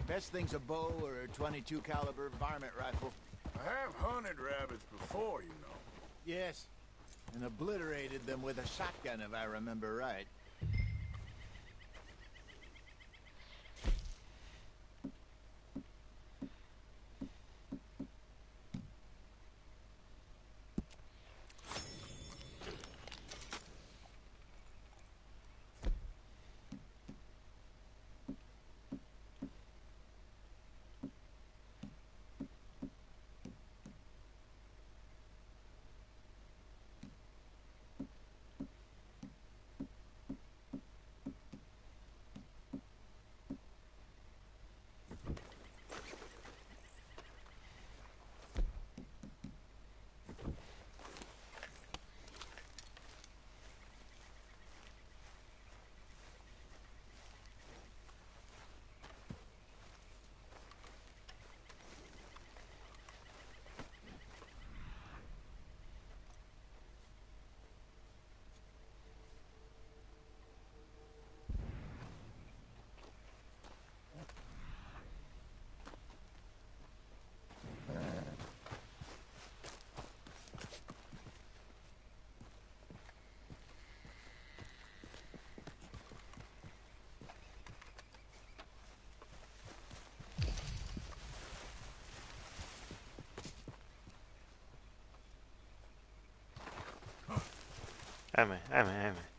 Best thing's a bow or a .22 caliber varmint rifle. I have hunted rabbits before, you know. Yes. And obliterated them with a shotgun, if I remember right. Amém, amém, amém.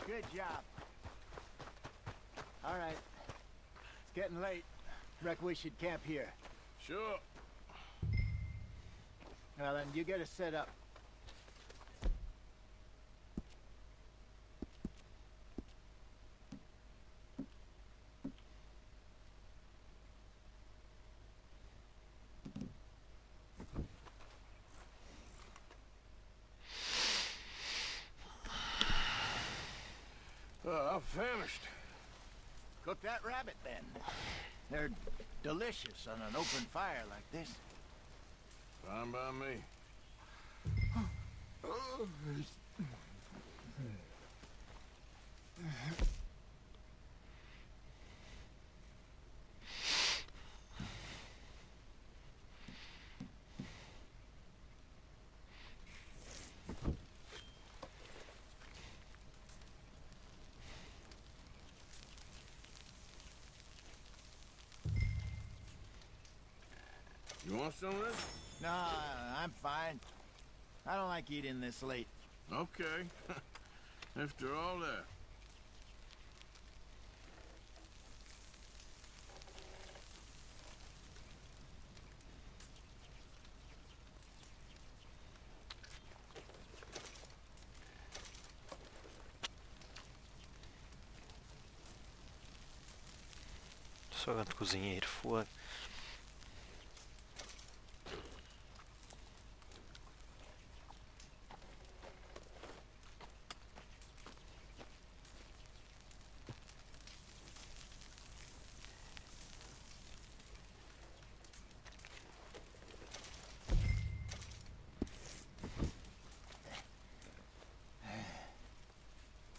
Good job. All right. It's getting late. Reckon we should camp here. Sure. Well, then you get us set up. I'm famished. Cook that rabbit, then. They're delicious on an open fire like this. Fine by me. You want some of this? No, I'm fine. I don't like eating this late. Okay. After all that. Só de cozinheiro, foda.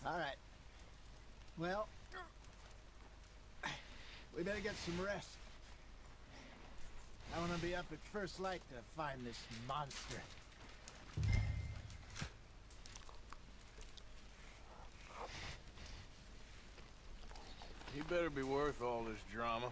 All right. Well, we better get some rest. I want to be up at first light to find this monster. He better be worth all this drama.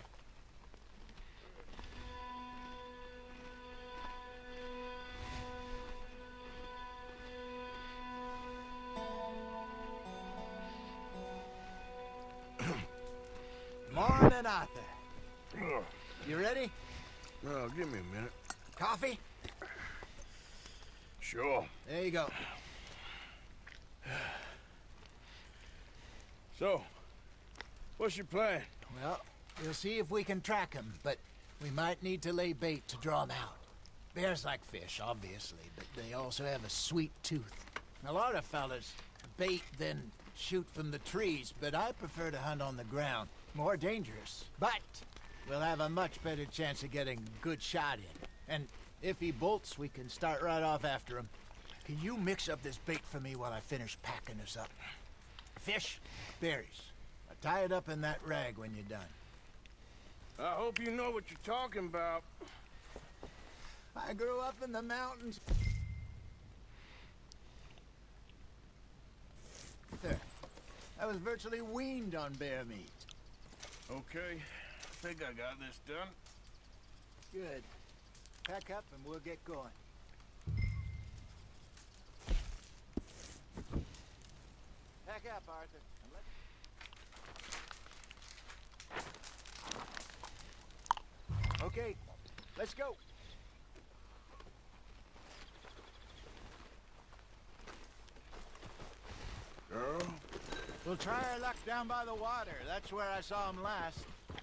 Morning, Arthur. You ready? Well, give me a minute. Coffee? Sure. There you go. So, what's your plan? Well, we'll see if we can track him, but we might need to lay bait to draw him out. Bears like fish, obviously, but they also have a sweet tooth. A lot of fellas bait, then shoot from the trees, but I prefer to hunt on the ground. More dangerous, but we'll have a much better chance of getting a good shot in. And if he bolts, we can start right off after him. Can you mix up this bait for me while I finish packing this up? Fish, berries. Tie it up in that rag when you're done. I hope you know what you're talking about. I grew up in the mountains. There. I was virtually weaned on bear meat. Okay, I think I got this done. Good. Pack up and we'll get going. Pack up, Arthur. Okay, let's go. Girl? We'll try our luck down by the water. That's where I saw him last.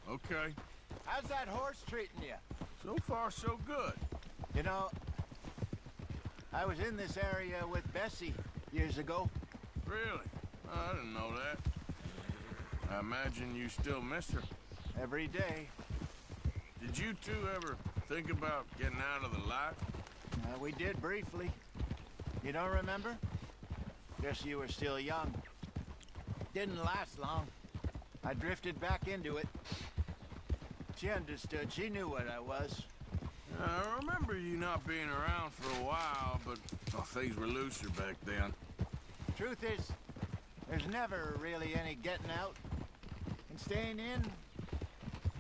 Okay. How's that horse treating you? So far, so good. You know, I was in this area with Bessie years ago. Really? I didn't know that. I imagine you still miss her. Every day. Did you two ever think about getting out of the life? We did briefly. You don't remember? Guess you were still young. Didn't last long. I drifted back into it. She understood. She knew what I was. I remember you not being around for a while, but things were looser back then. Truth is, there's never really any getting out. And staying in,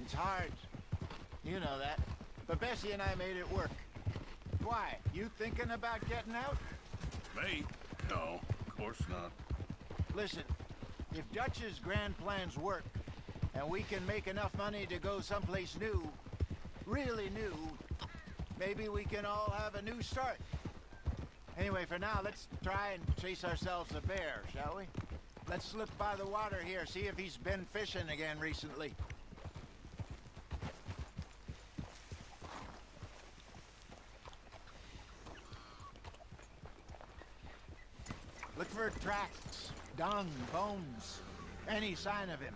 it's hard. You know that. But Bessie and I made it work. Why? You thinking about getting out? Me? No, of course not. Listen, if Dutch's grand plans work, and we can make enough money to go someplace new, really new, maybe we can all have a new start. Anyway, for now, let's try and chase ourselves a bear, shall we? Let's slip by the water here, see if he's been fishing again recently. Look for tracks, dung, bones, any sign of him.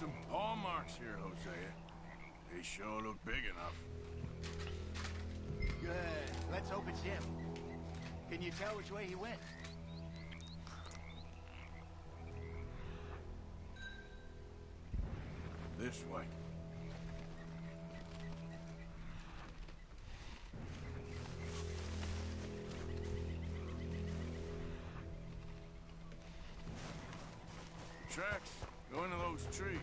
some paw marks here, Hosea. They sure look big enough. Good. Let's hope it's him. Can you tell which way he went? This way. Tracks go into those trees.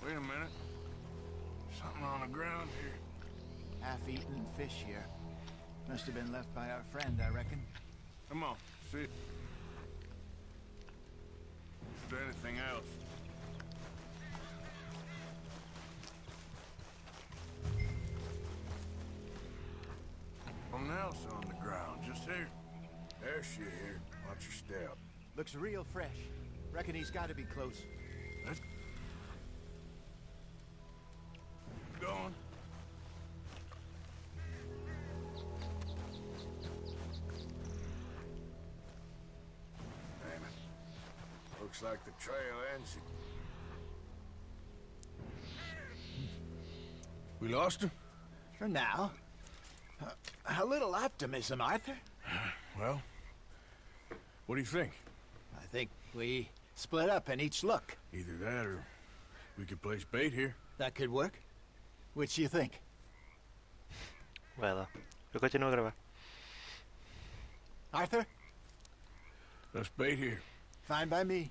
Wait a minute. Something on the ground here. Half-eaten fish here. Must have been left by our friend, I reckon. Come on, see it. Is there anything else? Something else on the ground, just here. There's shit here. Watch your step. Looks real fresh. Reckon he's got to be close. Let's... Going. Damn it. Looks like the trail ends. We lost him? For now. A little optimism, Arthur. Well, what do you think? I think we split up and each look. Either that or we could place bait here. That could work. Which do you think? Vai lá. Eu continuo a gravar. Arthur? Let's bait here. Fine by me.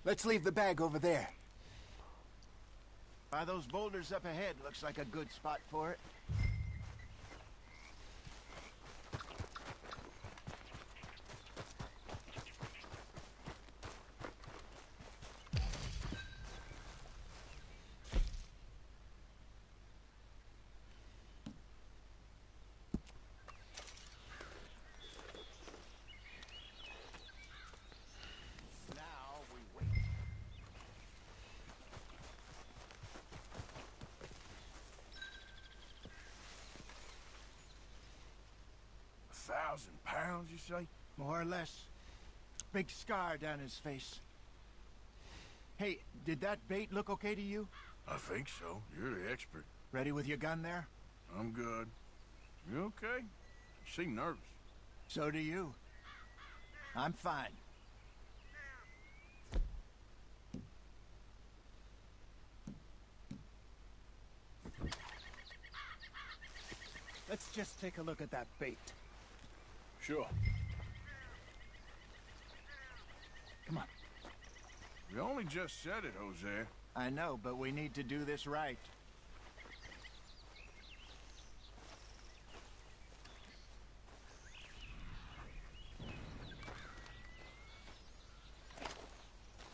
Let's leave the bag over there. By those boulders up ahead, looks like a good spot for it. £1,000, you say? More or less. Big scar down his face. Hey, did that bait look okay to you? I think so. You're the expert. Ready with your gun there? I'm good. You okay? You seem nervous. So do you. I'm fine. Let's just take a look at that bait. Sure. Come on. We only just said it, Hosea. I know, but we need to do this right.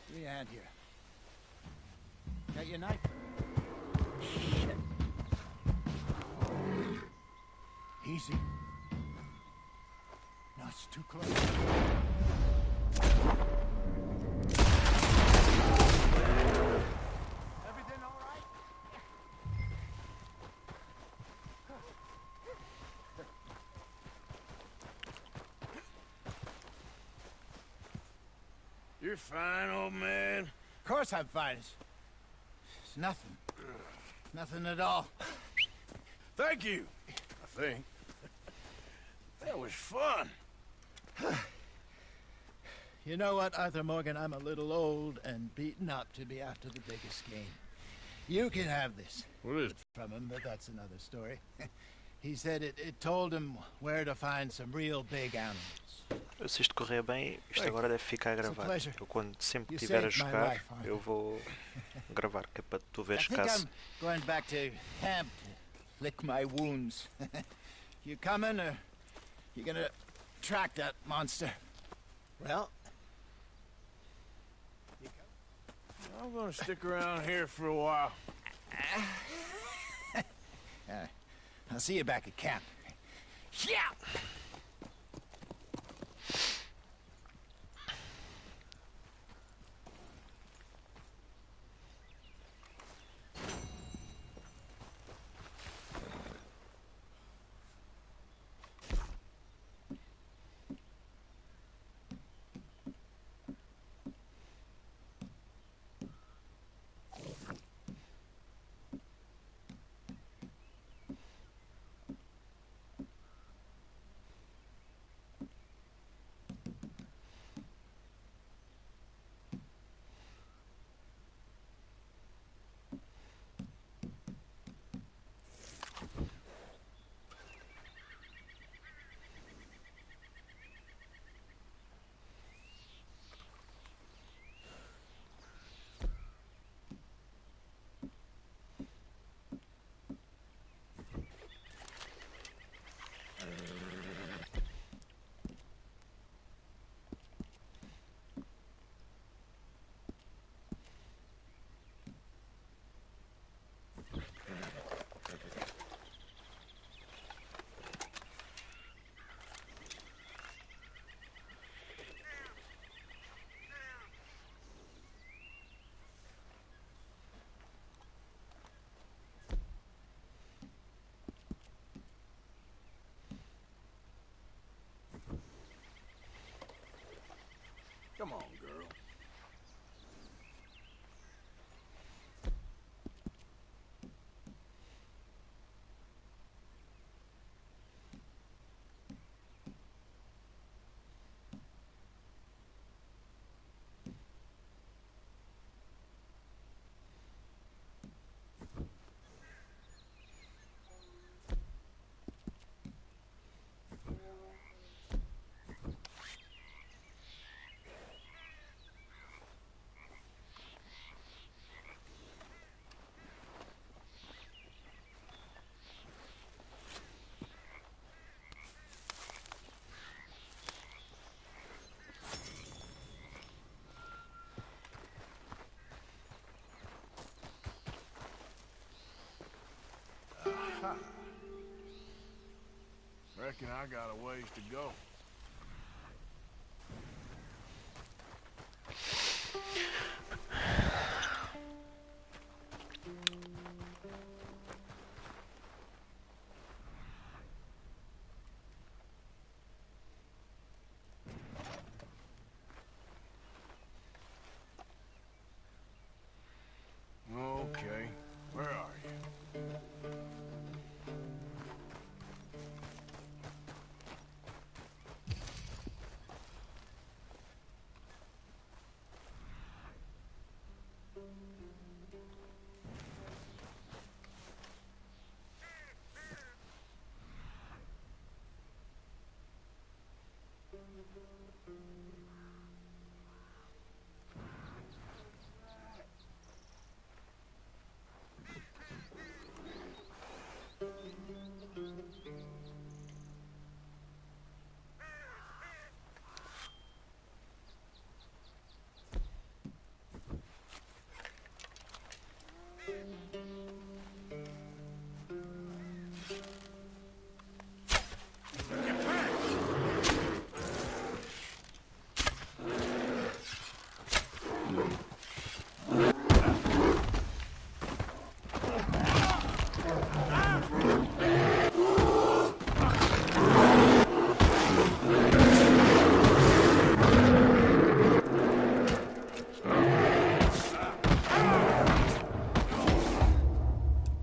Give me a hand here. Got your knife? Shit. Easy. No, it's too close. Everything all right? You're fine, old man. Of course I'm fine. It's nothing. Nothing at all. Thank you, I think. That was fun. You know what, Arthur Morgan? I'm a little old and beaten up to be after the biggest game. You can have this. What is it? From him, but that's another story. He said it told him where to find some real big animals. Se isto correr bem, isto agora deve ficar gravado. Eu quando sempre You estiver a saved my jogar, life, Arthur. eu vou gravar, que é para tu veres I think caso. I'm going back to camp to lick my wounds. You coming, or you gonna track that monster? Well, I'm gonna stick around here for a while. I'll see you back at camp. Yeah. Reckon I got a ways to go. Okay, where are you?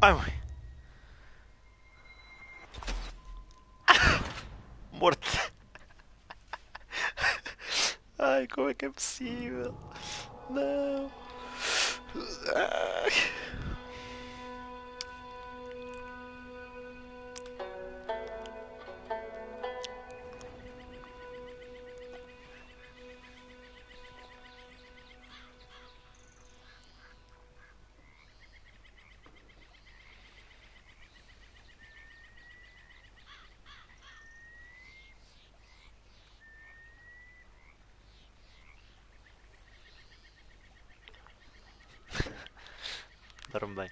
Ai, mãe. Morto. Ai, como é que é possível? Não. Ai. Dorme bem.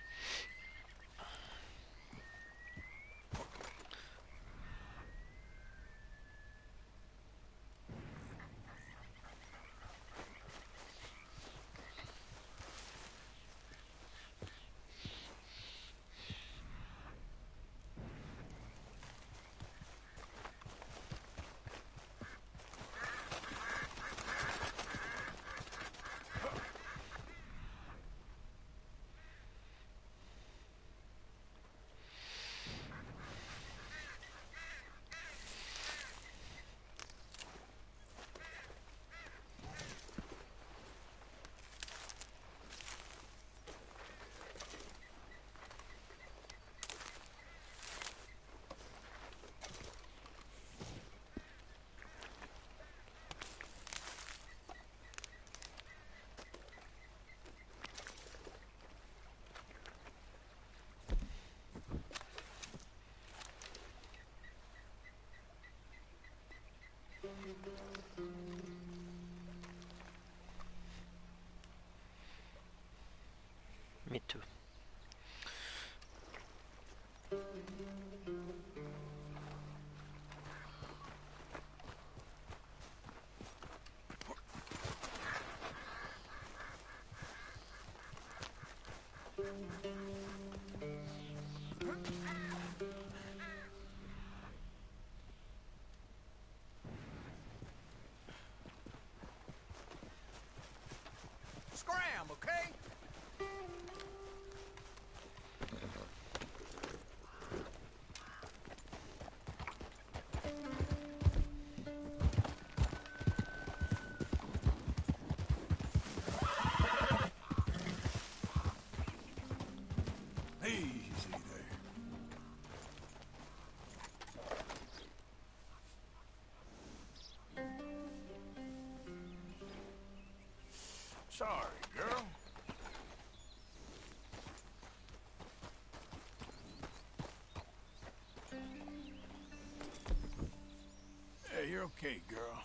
Me too. Scram, okay? Easy there. Sorry, girl. Hey, you're okay, girl.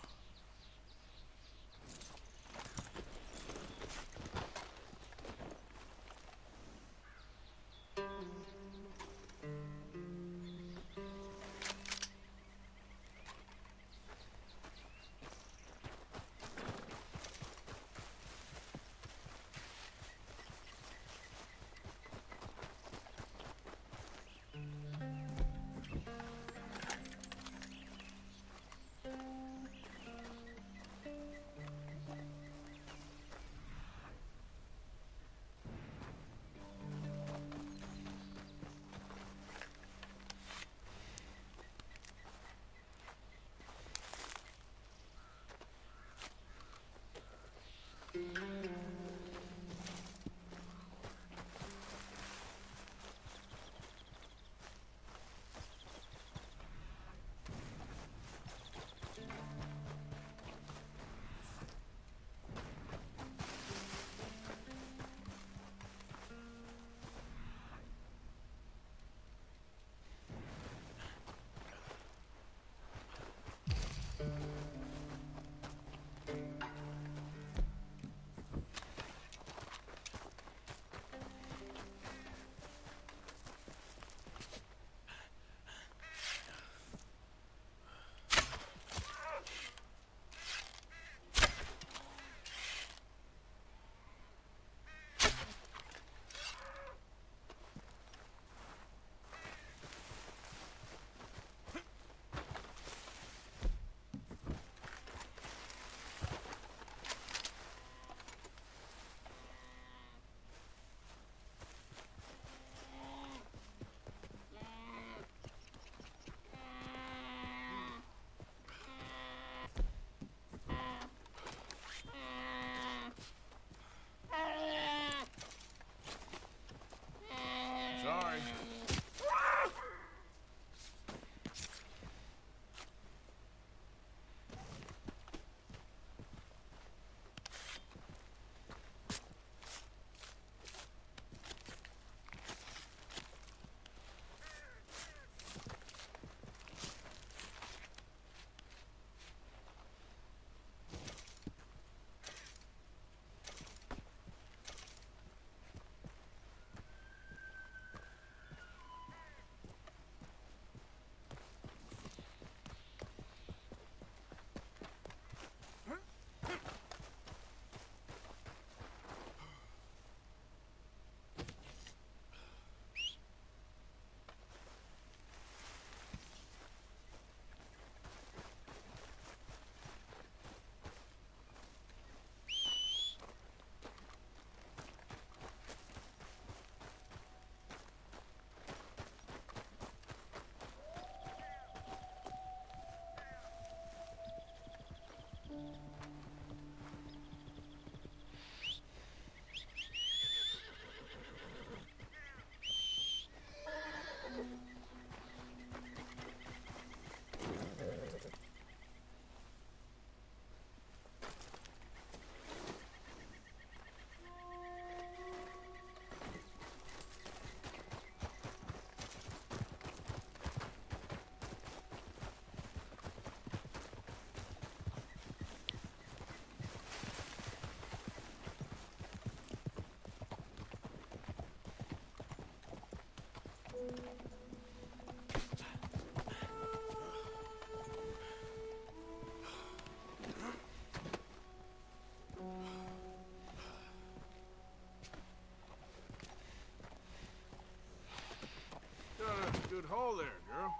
hole there, girl.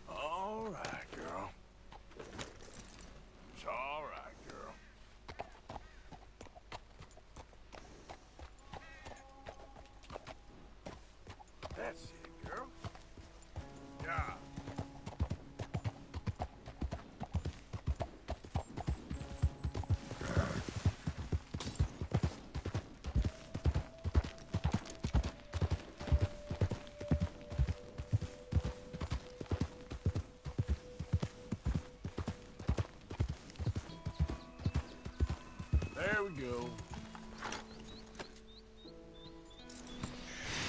All right, girl. It's all right, girl. That's it, girl. Yeah. There we go.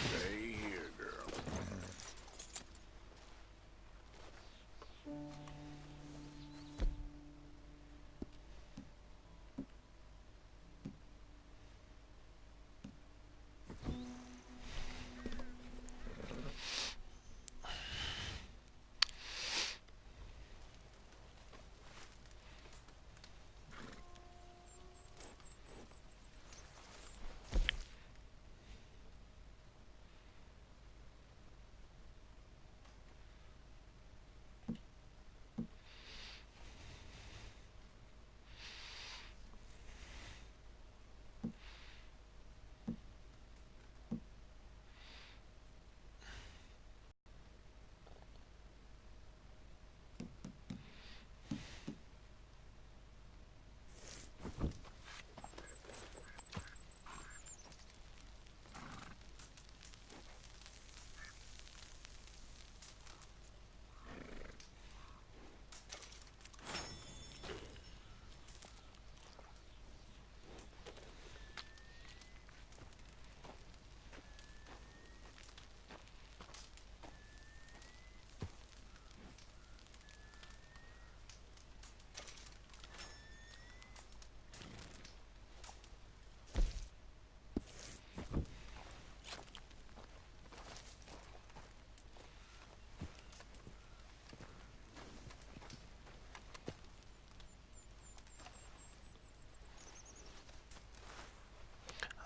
Stay here, girl.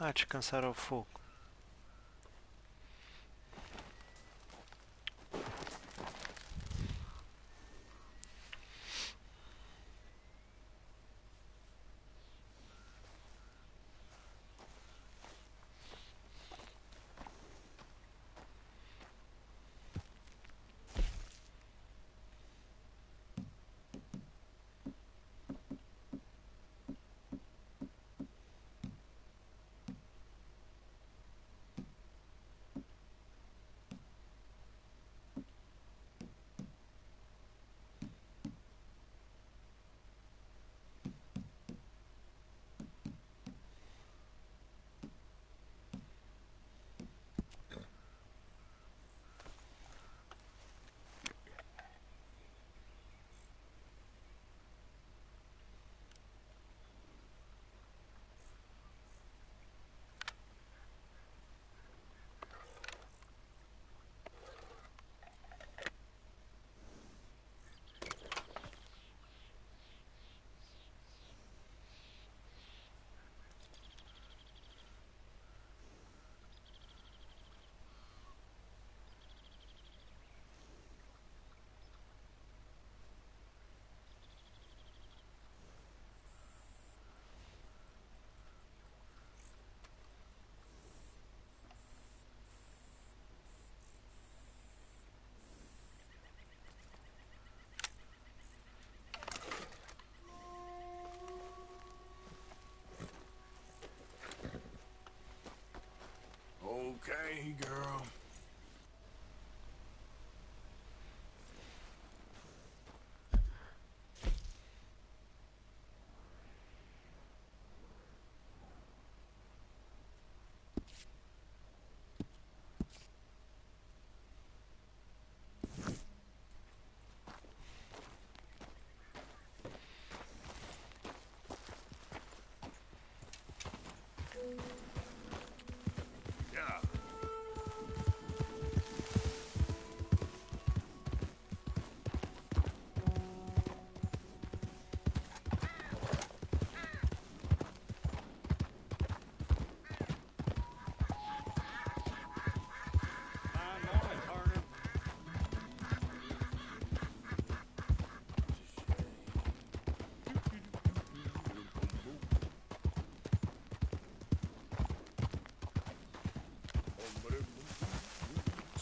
Ah, descansaram o fogo.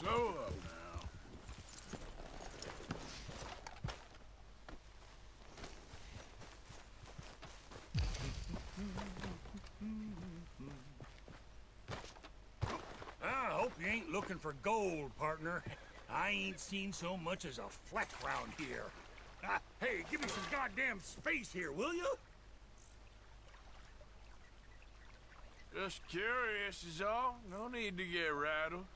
Go up now. I hope you ain't looking for gold, partner. I ain't seen so much as a fleck round here. Hey, give me some goddamn space here, will you? Just curious is all. No need to get rattled.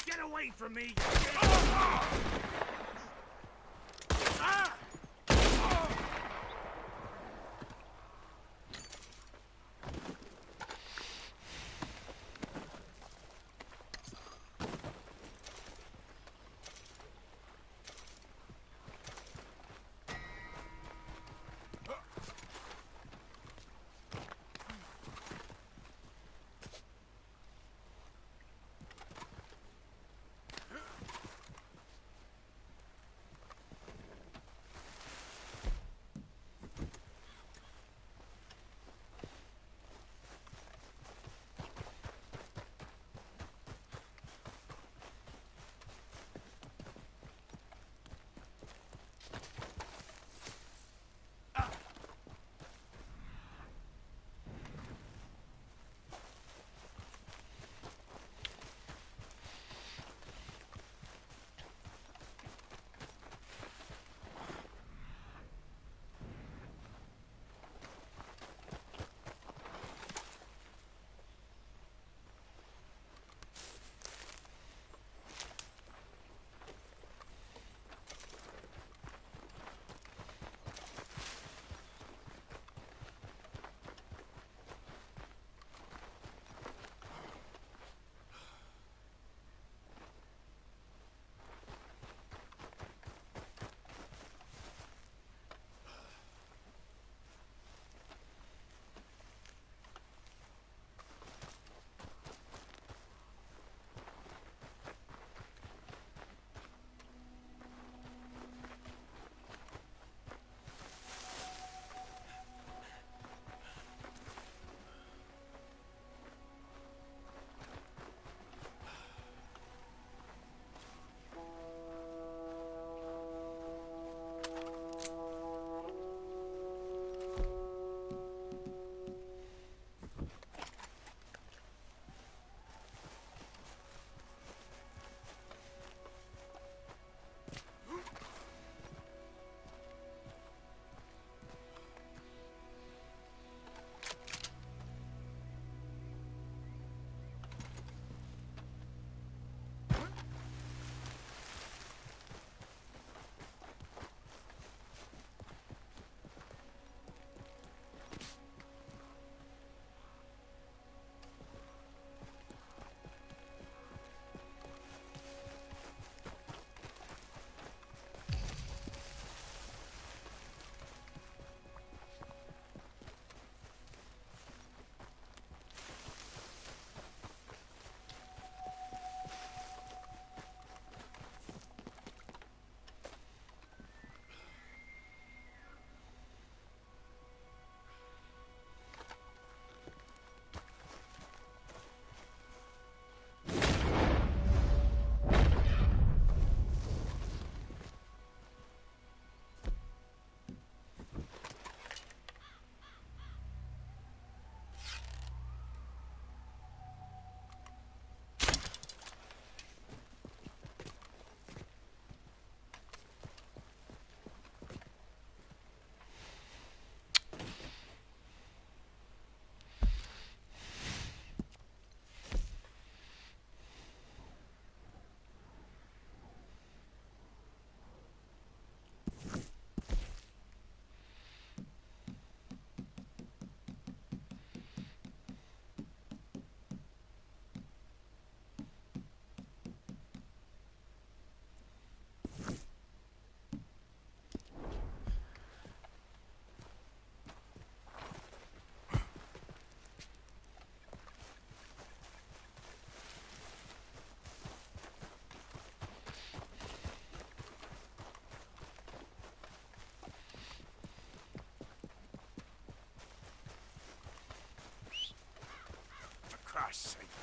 Get away from me! sake.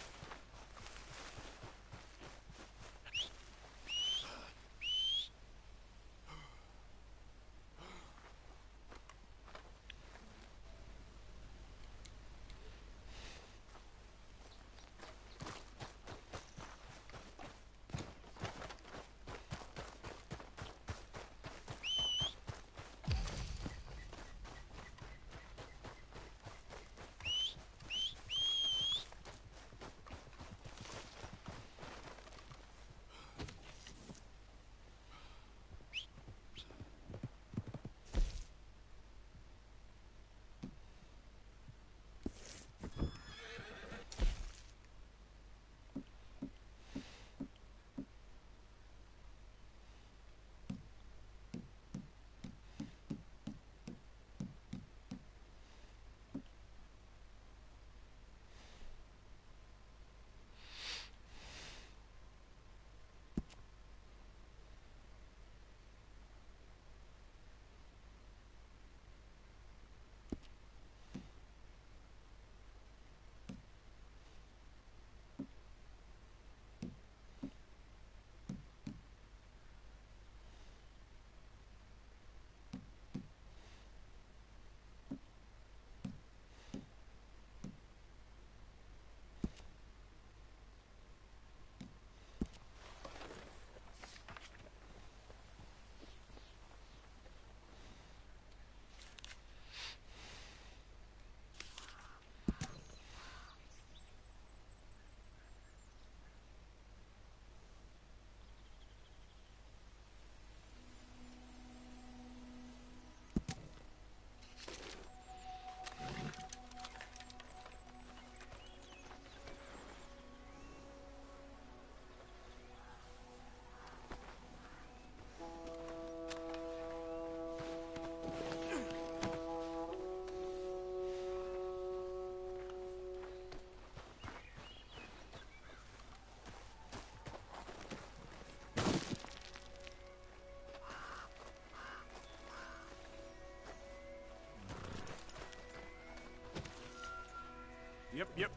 Yep.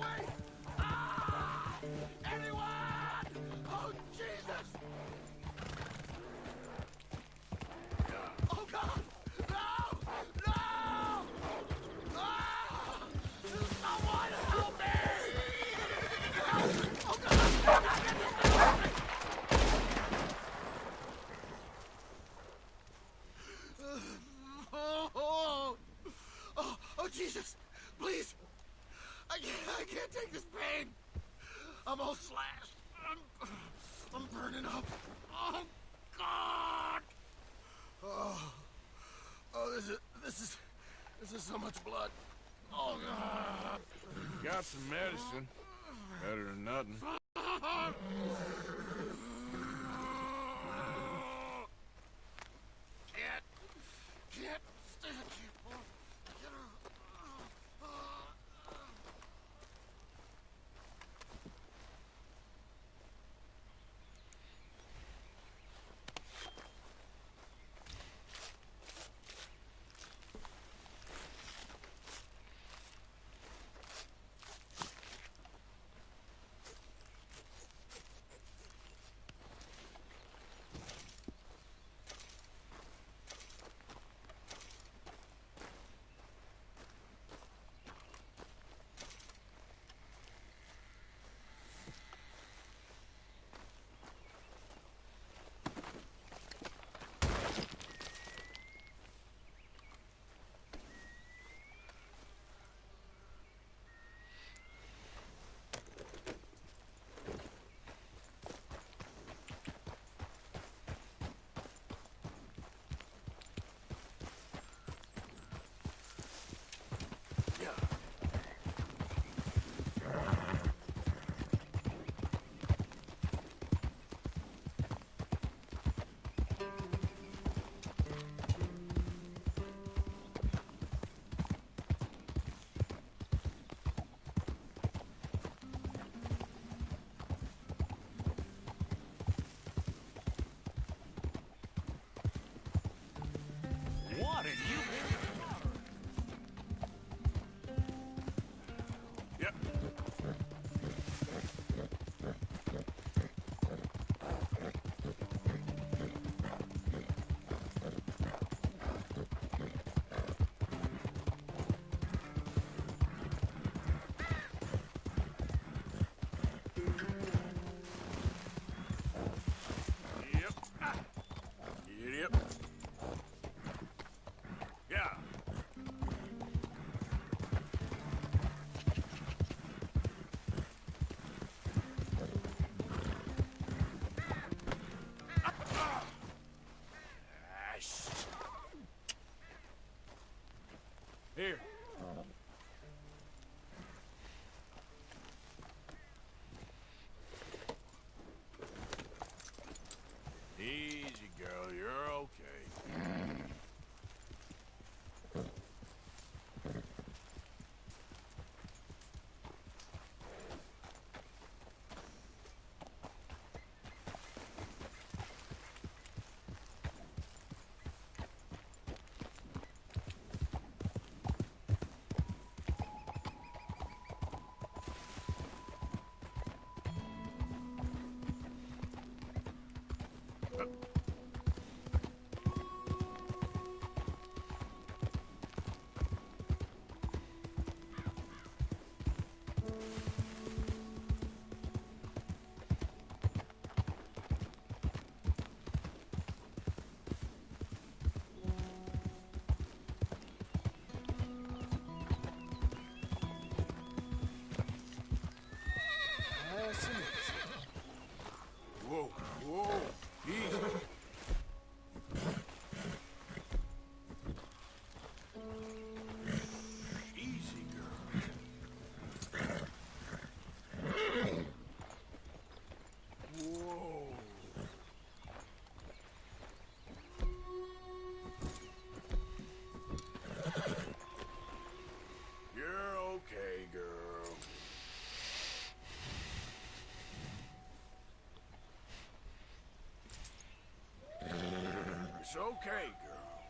me! Ah! Anyone! Oh, Jesus! Oh, God! No! No! Ah! Someone help me! Oh, God! Oh, Jesus! Please! I can't take this pain! I'm all slashed. I'm burning up. Oh, God! Oh, this is so much blood. Oh, God! Got some medicine. Better than nothing. Can't stand it. What did you... Yep. Yep. Yeah. Here. Easy, girl. You're okay. Whoa, whoa, easy. Easy, Whoa. You're okay, girl. It's okay, girl.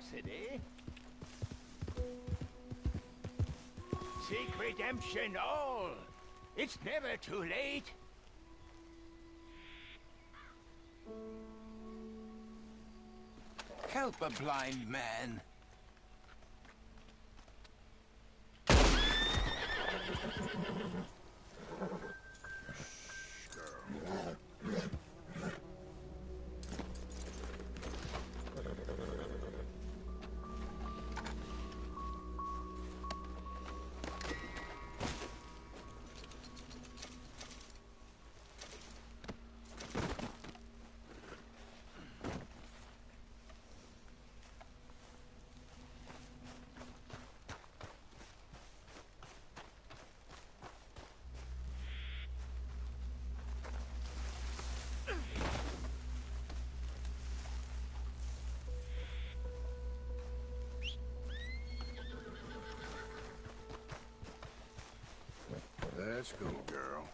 curiosity. Seek redemption all. It's never too late. Help a blind man. Let's go, girl.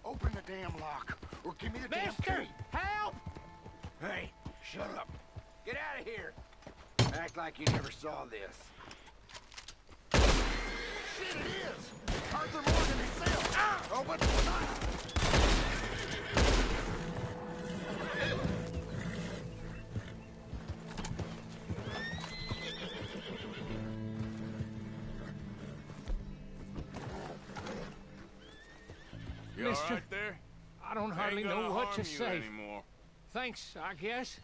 Open the damn lock, or give me the damn Mister! key. Help! Hey, shut up. Get out of here! Act like you never saw this. Shit, it is! Arthur Morgan himself! Ah! Open the lock! You all Mister, right there? I don't hardly Ain't gonna know what harm to you say. anymore. Thanks, I guess.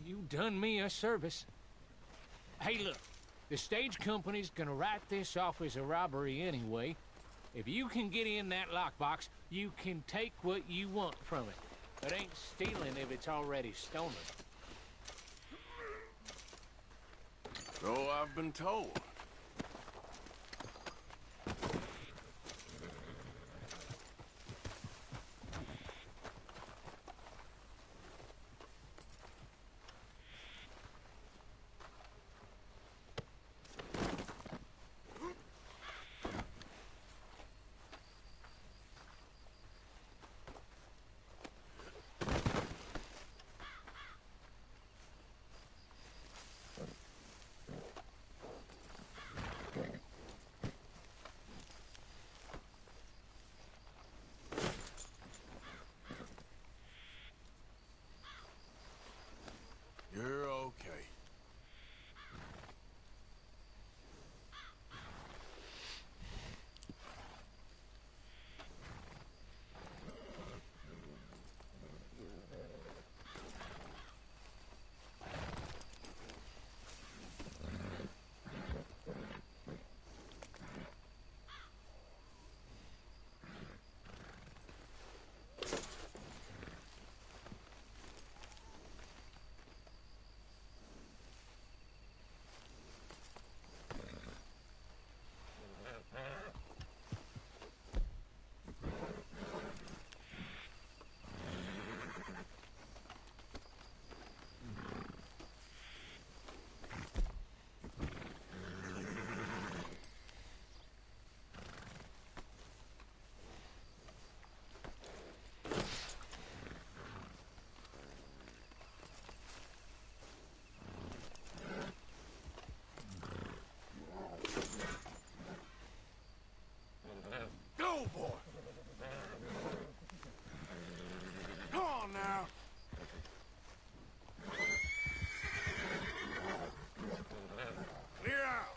You done me a service. Hey, look. The stage company's gonna write this off as a robbery anyway. If you can get in that lockbox, you can take what you want from it. It ain't stealing if it's already stolen. So I've been told. You're okay. Go, boy! Come on now! Clear out!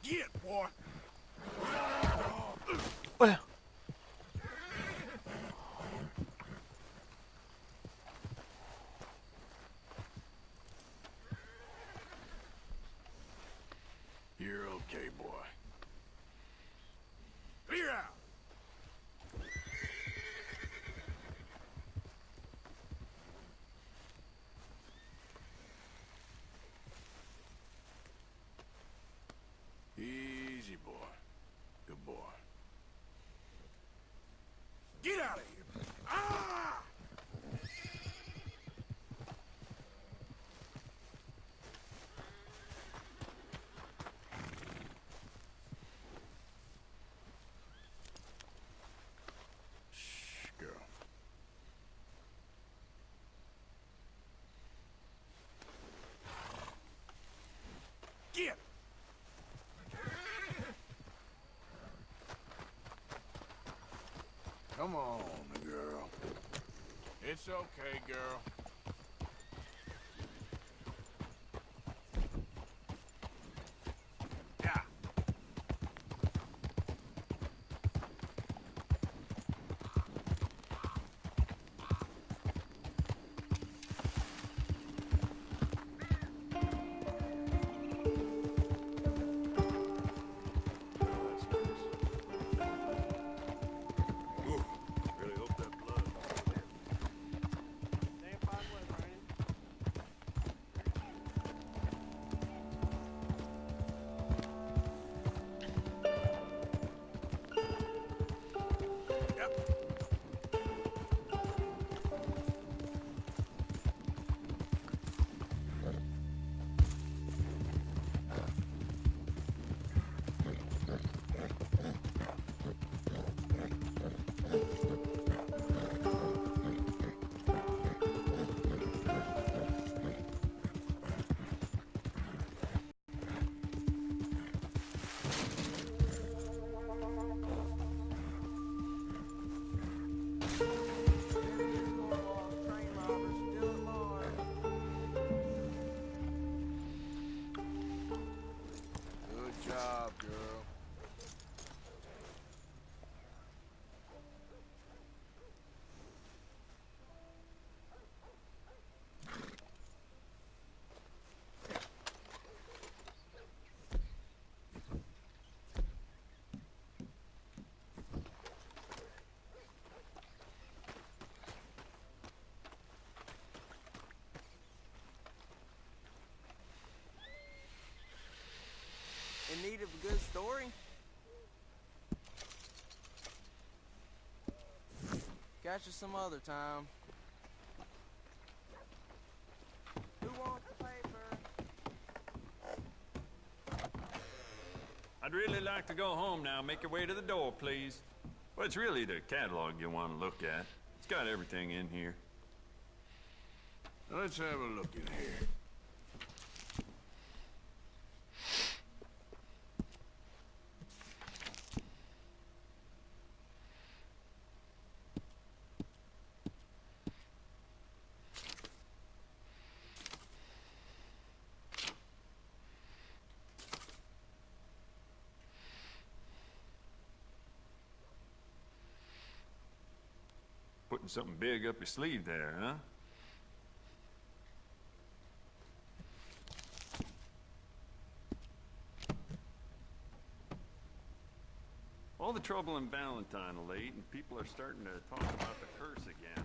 Get, boy! Olha! You're okay, boy. Clear out! Easy, boy. Good boy. Get out of here! Ah! Shh, girl. Get! Come on, girl. It's okay, girl. Yeah. Really hope that blood. Good job, girl. In need of a good story? Catch you some other time. Who wants the paper? I'd really like to go home now. Make your way to the door, please. Well, it's really the catalog you want to look at. It's got everything in here. Let's have a look in here. Putting something big up your sleeve there, huh? All the trouble in Valentine late, and people are starting to talk about the curse again.